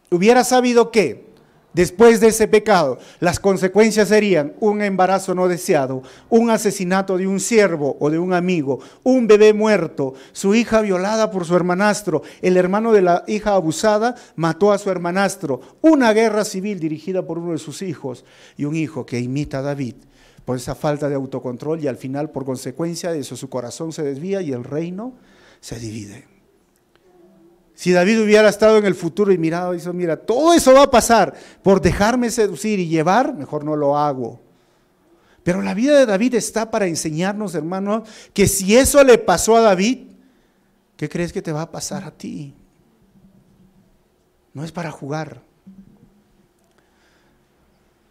hubiera sabido que después de ese pecado, las consecuencias serían un embarazo no deseado, un asesinato de un siervo o de un amigo, un bebé muerto, su hija violada por su hermanastro, el hermano de la hija abusada mató a su hermanastro, una guerra civil dirigida por uno de sus hijos y un hijo que imita a David por esa falta de autocontrol y al final por consecuencia de eso su corazón se desvía y el reino se divide. Si David hubiera estado en el futuro y mirado, dice, mira, todo eso va a pasar por dejarme seducir y llevar, mejor no lo hago. Pero la vida de David está para enseñarnos, hermanos, que si eso le pasó a David, ¿qué crees que te va a pasar a ti? No es para jugar.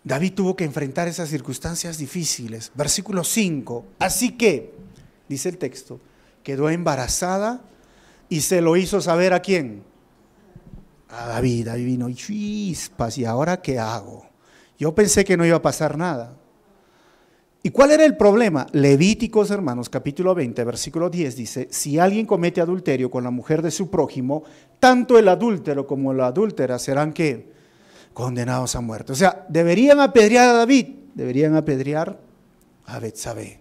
David tuvo que enfrentar esas circunstancias difíciles. Versículo 5. Así que, dice el texto, quedó embarazada y se lo hizo saber ¿a quién? A David. David vino, chispas, ¿y ahora qué hago? Yo pensé que no iba a pasar nada. ¿Y cuál era el problema? Levíticos, hermanos, capítulo 20, versículo 10 dice, si alguien comete adulterio con la mujer de su prójimo, tanto el adúltero como la adúltera serán ¿qué? Condenados a muerte. O sea, deberían apedrear a David, deberían apedrear a Betsabé.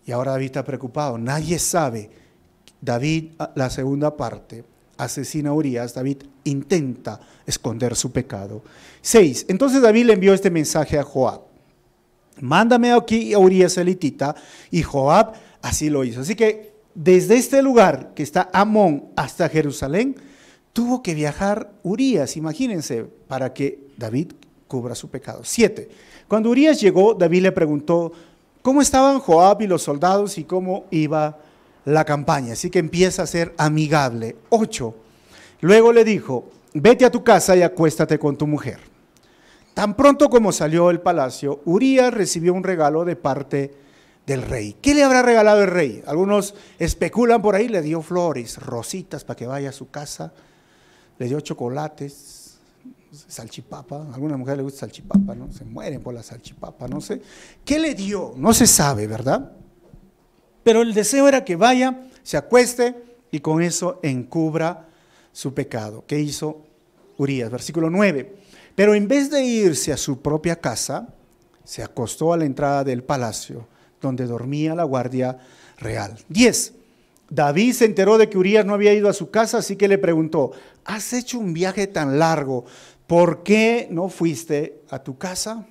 Y ahora David está preocupado, nadie sabe. David, la segunda parte, asesina a Urías. David intenta esconder su pecado. 6. Entonces David le envió este mensaje a Joab. Mándame aquí a Urías elitita, y Joab así lo hizo. Así que desde este lugar que está Amón hasta Jerusalén, tuvo que viajar Urías, imagínense, para que David cubra su pecado. 7. Cuando Urías llegó, David le preguntó cómo estaban Joab y los soldados y cómo iba la campaña. Así que empieza a ser amigable. 8. Luego le dijo, vete a tu casa y acuéstate con tu mujer. Tan pronto como salió del palacio, Urías recibió un regalo de parte del rey. ¿Qué le habrá regalado el rey? Algunos especulan por ahí, le dio flores, rositas para que vaya a su casa, le dio chocolates, salchipapa, a alguna mujer le gusta salchipapa, ¿no? Se mueren por la salchipapa, no sé. ¿Qué le dio? No se sabe, ¿verdad? Pero el deseo era que vaya, se acueste y con eso encubra su pecado. ¿Qué hizo Urías? Versículo 9. Pero en vez de irse a su propia casa, se acostó a la entrada del palacio, donde dormía la guardia real. 10. David se enteró de que Urías no había ido a su casa, así que le preguntó, ¿has hecho un viaje tan largo? ¿Por qué no fuiste a tu casa?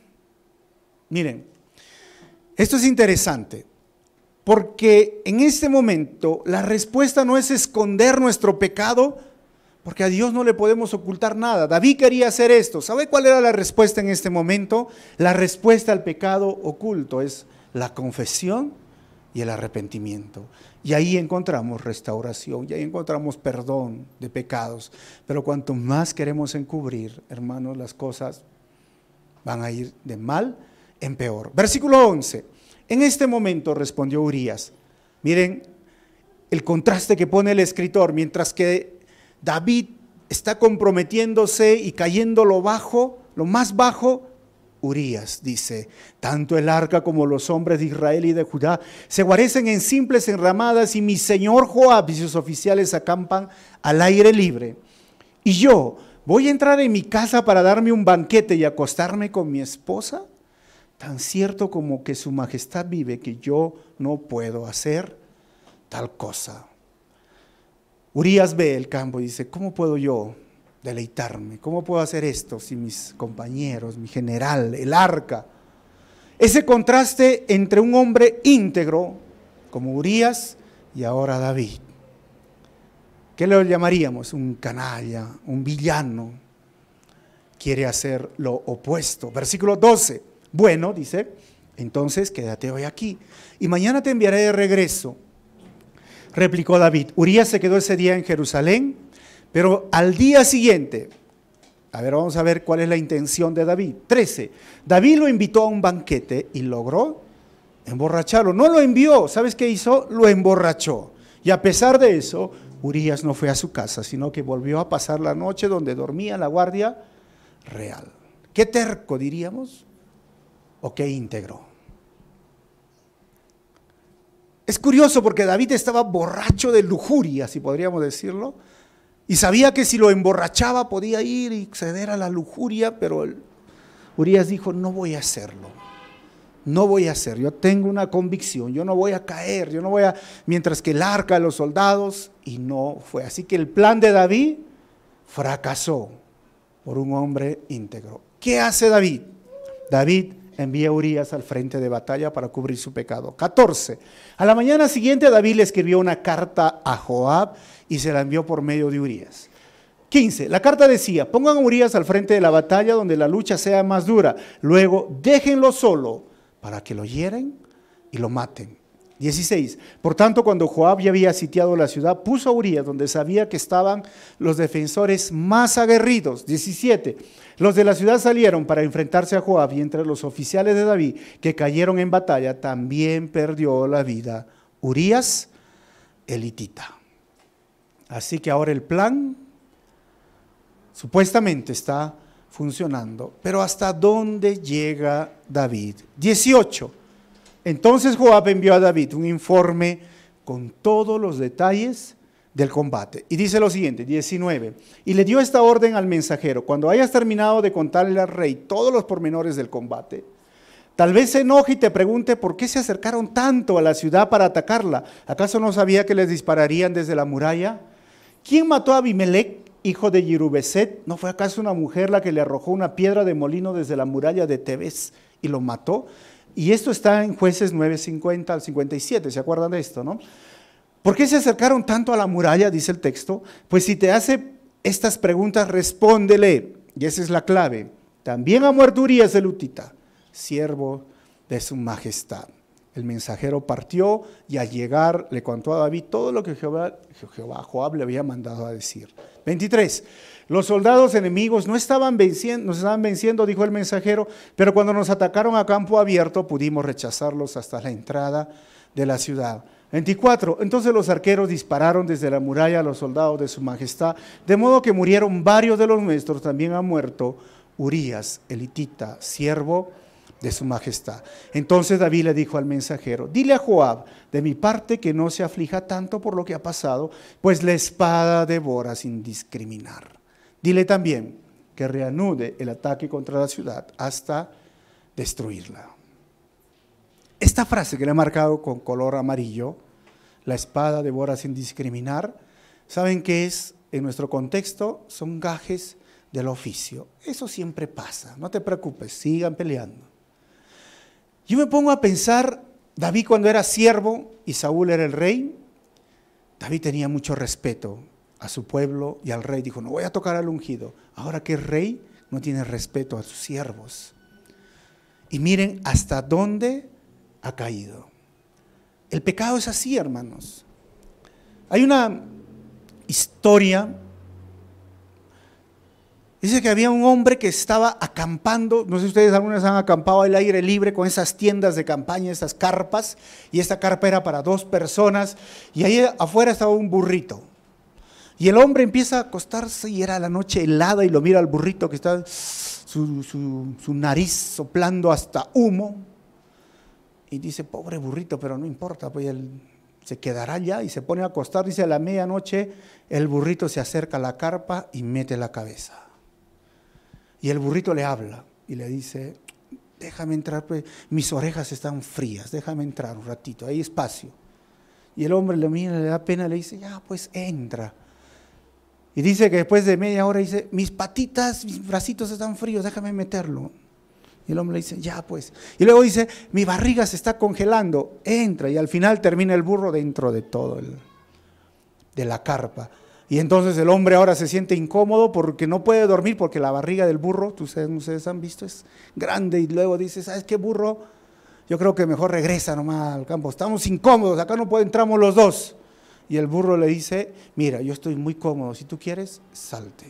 Miren, esto es interesante, porque en este momento la respuesta no es esconder nuestro pecado, porque a Dios no le podemos ocultar nada. David quería hacer esto. ¿Sabe cuál era la respuesta en este momento? La respuesta al pecado oculto es la confesión y el arrepentimiento. Y ahí encontramos restauración, y ahí encontramos perdón de pecados. Pero cuanto más queremos encubrir, hermanos, las cosas van a ir de mal en peor. Versículo 11. En este momento respondió Urías. Miren el contraste que pone el escritor, mientras que David está comprometiéndose y cayendo lo más bajo, Urías dice, tanto el arca como los hombres de Israel y de Judá se guarecen en simples enramadas y mi señor Joab y sus oficiales acampan al aire libre. Y yo voy a entrar en mi casa para darme un banquete y acostarme con mi esposa. Tan cierto como que su majestad vive que yo no puedo hacer tal cosa. Urías ve el campo y dice, ¿cómo puedo yo deleitarme? ¿Cómo puedo hacer esto si mis compañeros, mi general, el arca? Ese contraste entre un hombre íntegro como Urías y ahora David. ¿Qué le llamaríamos? Un canalla, un villano. Quiere hacer lo opuesto. Versículo 12. Bueno, dice, entonces quédate hoy aquí y mañana te enviaré de regreso. Replicó David. Urías se quedó ese día en Jerusalén, pero al día siguiente, vamos a ver cuál es la intención de David. 13. David lo invitó a un banquete y logró emborracharlo. No lo envió, ¿sabes qué hizo? Lo emborrachó. Y a pesar de eso, Urías no fue a su casa, sino que volvió a pasar la noche donde dormía la guardia real. ¿Qué terco diríamos? ¿O qué íntegro? Es curioso porque David estaba borracho de lujuria, si podríamos decirlo, y sabía que si lo emborrachaba podía ir y ceder a la lujuria, pero Urías dijo, no voy a hacerlo, no voy a hacer, yo tengo una convicción, yo no voy a caer, yo no voy a, mientras que el arca de los soldados, y no fue. Así que el plan de David fracasó por un hombre íntegro. ¿Qué hace David? David envía a Urías al frente de batalla para cubrir su pecado. 14. A la mañana siguiente David le escribió una carta a Joab y se la envió por medio de Urías. 15. La carta decía, pongan a Urías al frente de la batalla donde la lucha sea más dura. Luego, déjenlo solo para que lo hieren y lo maten. 16. Por tanto, cuando Joab ya había sitiado la ciudad, puso a Urías donde sabía que estaban los defensores más aguerridos. 17. Los de la ciudad salieron para enfrentarse a Joab y entre los oficiales de David que cayeron en batalla también perdió la vida Urías el hitita. Así que ahora el plan supuestamente está funcionando. Pero ¿hasta dónde llega David? 18. Entonces Joab envió a David un informe con todos los detalles del combate. Y dice lo siguiente, 19. Y le dio esta orden al mensajero: cuando hayas terminado de contarle al rey todos los pormenores del combate, tal vez se enoje y te pregunte por qué se acercaron tanto a la ciudad para atacarla. ¿Acaso no sabía que les dispararían desde la muralla? ¿Quién mató a Abimelech, hijo de Yerubeset? ¿No fue acaso una mujer la que le arrojó una piedra de molino desde la muralla de Tebes y lo mató? Y esto está en Jueces 9:50 al 57, ¿se acuerdan de esto, no? ¿Por qué se acercaron tanto a la muralla? Dice el texto. Pues si te hace estas preguntas, respóndele, y esa es la clave. También ha muerto Urías el hitita, siervo de su majestad. El mensajero partió y al llegar le contó a David todo lo que Joab le había mandado a decir. 23. Los soldados enemigos nos estaban venciendo, dijo el mensajero, pero cuando nos atacaron a campo abierto pudimos rechazarlos hasta la entrada de la ciudad. 24. Entonces los arqueros dispararon desde la muralla a los soldados de su majestad, de modo que murieron varios de los nuestros. También ha muerto Urías el hitita, siervo de su majestad. Entonces David le dijo al mensajero: dile a Joab de mi parte que no se aflija tanto por lo que ha pasado, pues la espada devora sin discriminar. Dile también que reanude el ataque contra la ciudad hasta destruirla. Esta frase que le he marcado con color amarillo, la espada devora sin discriminar, ¿saben qué es? En nuestro contexto son gajes del oficio. Eso siempre pasa, no te preocupes, sigan peleando. Yo me pongo a pensar, David cuando era siervo y Saúl era el rey, David tenía mucho respeto a su pueblo y al rey. Dijo, no voy a tocar al ungido. Ahora que es rey, no tiene respeto a sus siervos. Y miren hasta dónde ha caído. El pecado es así, hermanos. Hay una historia. Dice que había un hombre que estaba acampando, no sé si ustedes alguna vez han acampado al aire libre con esas tiendas de campaña, esas carpas, y esta carpa era para 2 personas, y ahí afuera estaba un burrito. Y el hombre empieza a acostarse y era la noche helada y lo mira al burrito que está su nariz soplando hasta humo. Y dice, pobre burrito, pero no importa, pues él se quedará ya, y se pone a acostar. Dice, a la medianoche el burrito se acerca a la carpa y mete la cabeza. Y el burrito le habla y le dice, déjame entrar, pues, mis orejas están frías, déjame entrar un ratito, hay espacio. Y el hombre le mira, le da pena, le dice, ya pues entra. Y dice que después de media hora dice, mis patitas, mis bracitos están fríos, déjame meterlo. Y el hombre le dice, ya pues. Y luego dice, mi barriga se está congelando, entra. Y al final termina el burro dentro de todo, de la carpa. Y entonces el hombre ahora se siente incómodo porque no puede dormir, porque la barriga del burro, ustedes han visto, es grande. Y luego dice, ¿sabes qué, burro? Yo creo que mejor regresa nomás al campo. Estamos incómodos, acá no entramos los dos. Y el burro le dice, mira, yo estoy muy cómodo, si tú quieres, salte.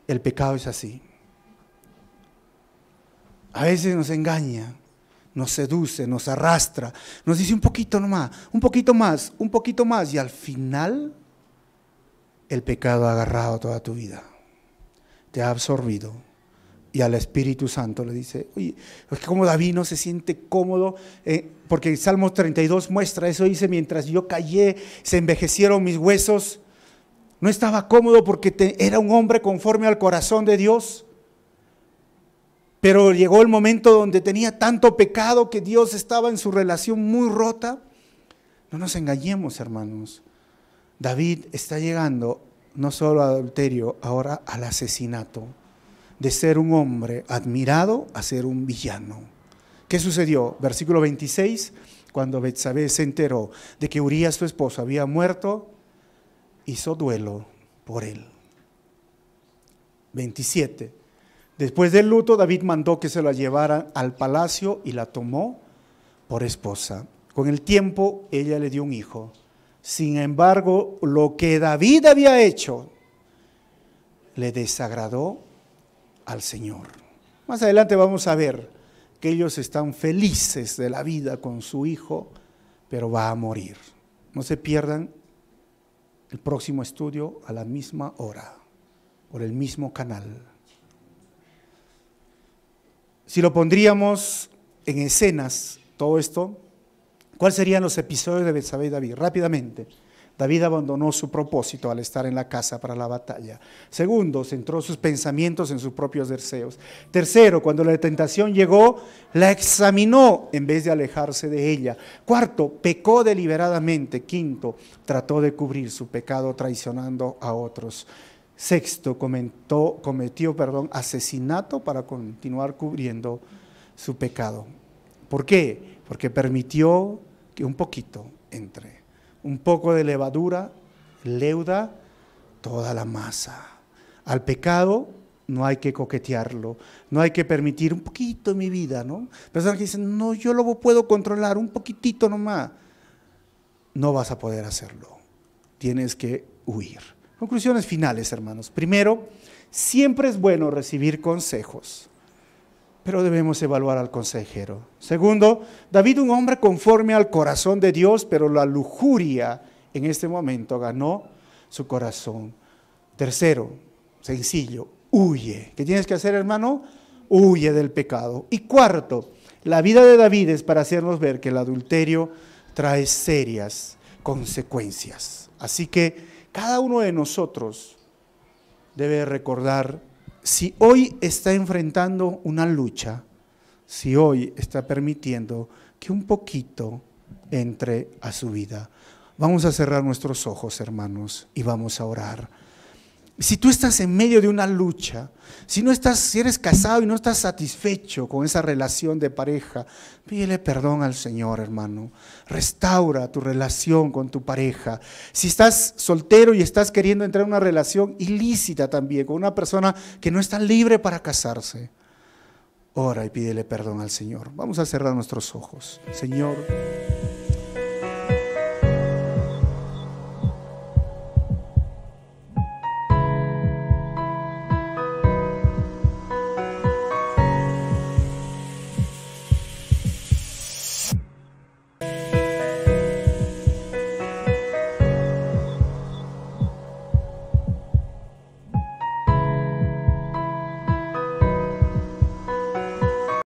El pecado es así. A veces nos engaña, nos seduce, nos arrastra, nos dice un poquito nomás, un poquito más, un poquito más, y al final el pecado ha agarrado toda tu vida, te ha absorbido. Y al Espíritu Santo le dice, oye, es que como David no se siente cómodo, porque el Salmo 32 muestra eso, dice, mientras yo callé, se envejecieron mis huesos. No estaba cómodo porque era un hombre conforme al corazón de Dios. Pero llegó el momento donde tenía tanto pecado que Dios estaba en su relación muy rota. No nos engañemos, hermanos. David está llegando no solo al adulterio, ahora al asesinato. De ser un hombre admirado a ser un villano. ¿Qué sucedió? Versículo 26, cuando Betsabé se enteró de que Urías, su esposo, había muerto, hizo duelo por él. 27. Después del luto, David mandó que se la llevaran al palacio y la tomó por esposa. Con el tiempo, ella le dio un hijo. Sin embargo, lo que David había hecho le desagradó al Señor. Más adelante vamos a ver que ellos están felices de la vida con su hijo, pero va a morir. No se pierdan el próximo estudio a la misma hora, por el mismo canal. Si lo pondríamos en escenas, todo esto, ¿cuáles serían los episodios de Betsabé y David? Rápidamente, David abandonó su propósito al estar en la casa para la batalla. Segundo, centró sus pensamientos en sus propios deseos. Tercero, cuando la tentación llegó, la examinó en vez de alejarse de ella. Cuarto, pecó deliberadamente. Quinto, trató de cubrir su pecado traicionando a otros. Sexto, cometió asesinato para continuar cubriendo su pecado. ¿Por qué? Porque permitió que un poquito entre. Un poco de levadura leuda toda la masa. Al pecado no hay que coquetearlo, no hay que permitir un poquito en mi vida, ¿no? Personas que dicen, no, yo lo puedo controlar, un poquitito nomás. No vas a poder hacerlo, tienes que huir. Conclusiones finales, hermanos. Primero, siempre es bueno recibir consejos, pero debemos evaluar al consejero. Segundo, David, un hombre conforme al corazón de Dios, pero la lujuria en este momento ganó su corazón. Tercero, sencillo, huye. ¿Qué tienes que hacer, hermano? Huye del pecado. Y cuarto, la vida de David es para hacernos ver que el adulterio trae serias consecuencias. Así que cada uno de nosotros debe recordar, si hoy está enfrentando una lucha, si hoy está permitiendo que un poquito entre a su vida. Vamos a cerrar nuestros ojos, hermanos, y vamos a orar. Si tú estás en medio de una lucha, si eres casado y no estás satisfecho con esa relación de pareja, pídele perdón al Señor, hermano. Restaura tu relación con tu pareja. Si estás soltero y estás queriendo entrar en una relación ilícita también, con una persona que no está libre para casarse, ora y pídele perdón al Señor. Vamos a cerrar nuestros ojos. Señor,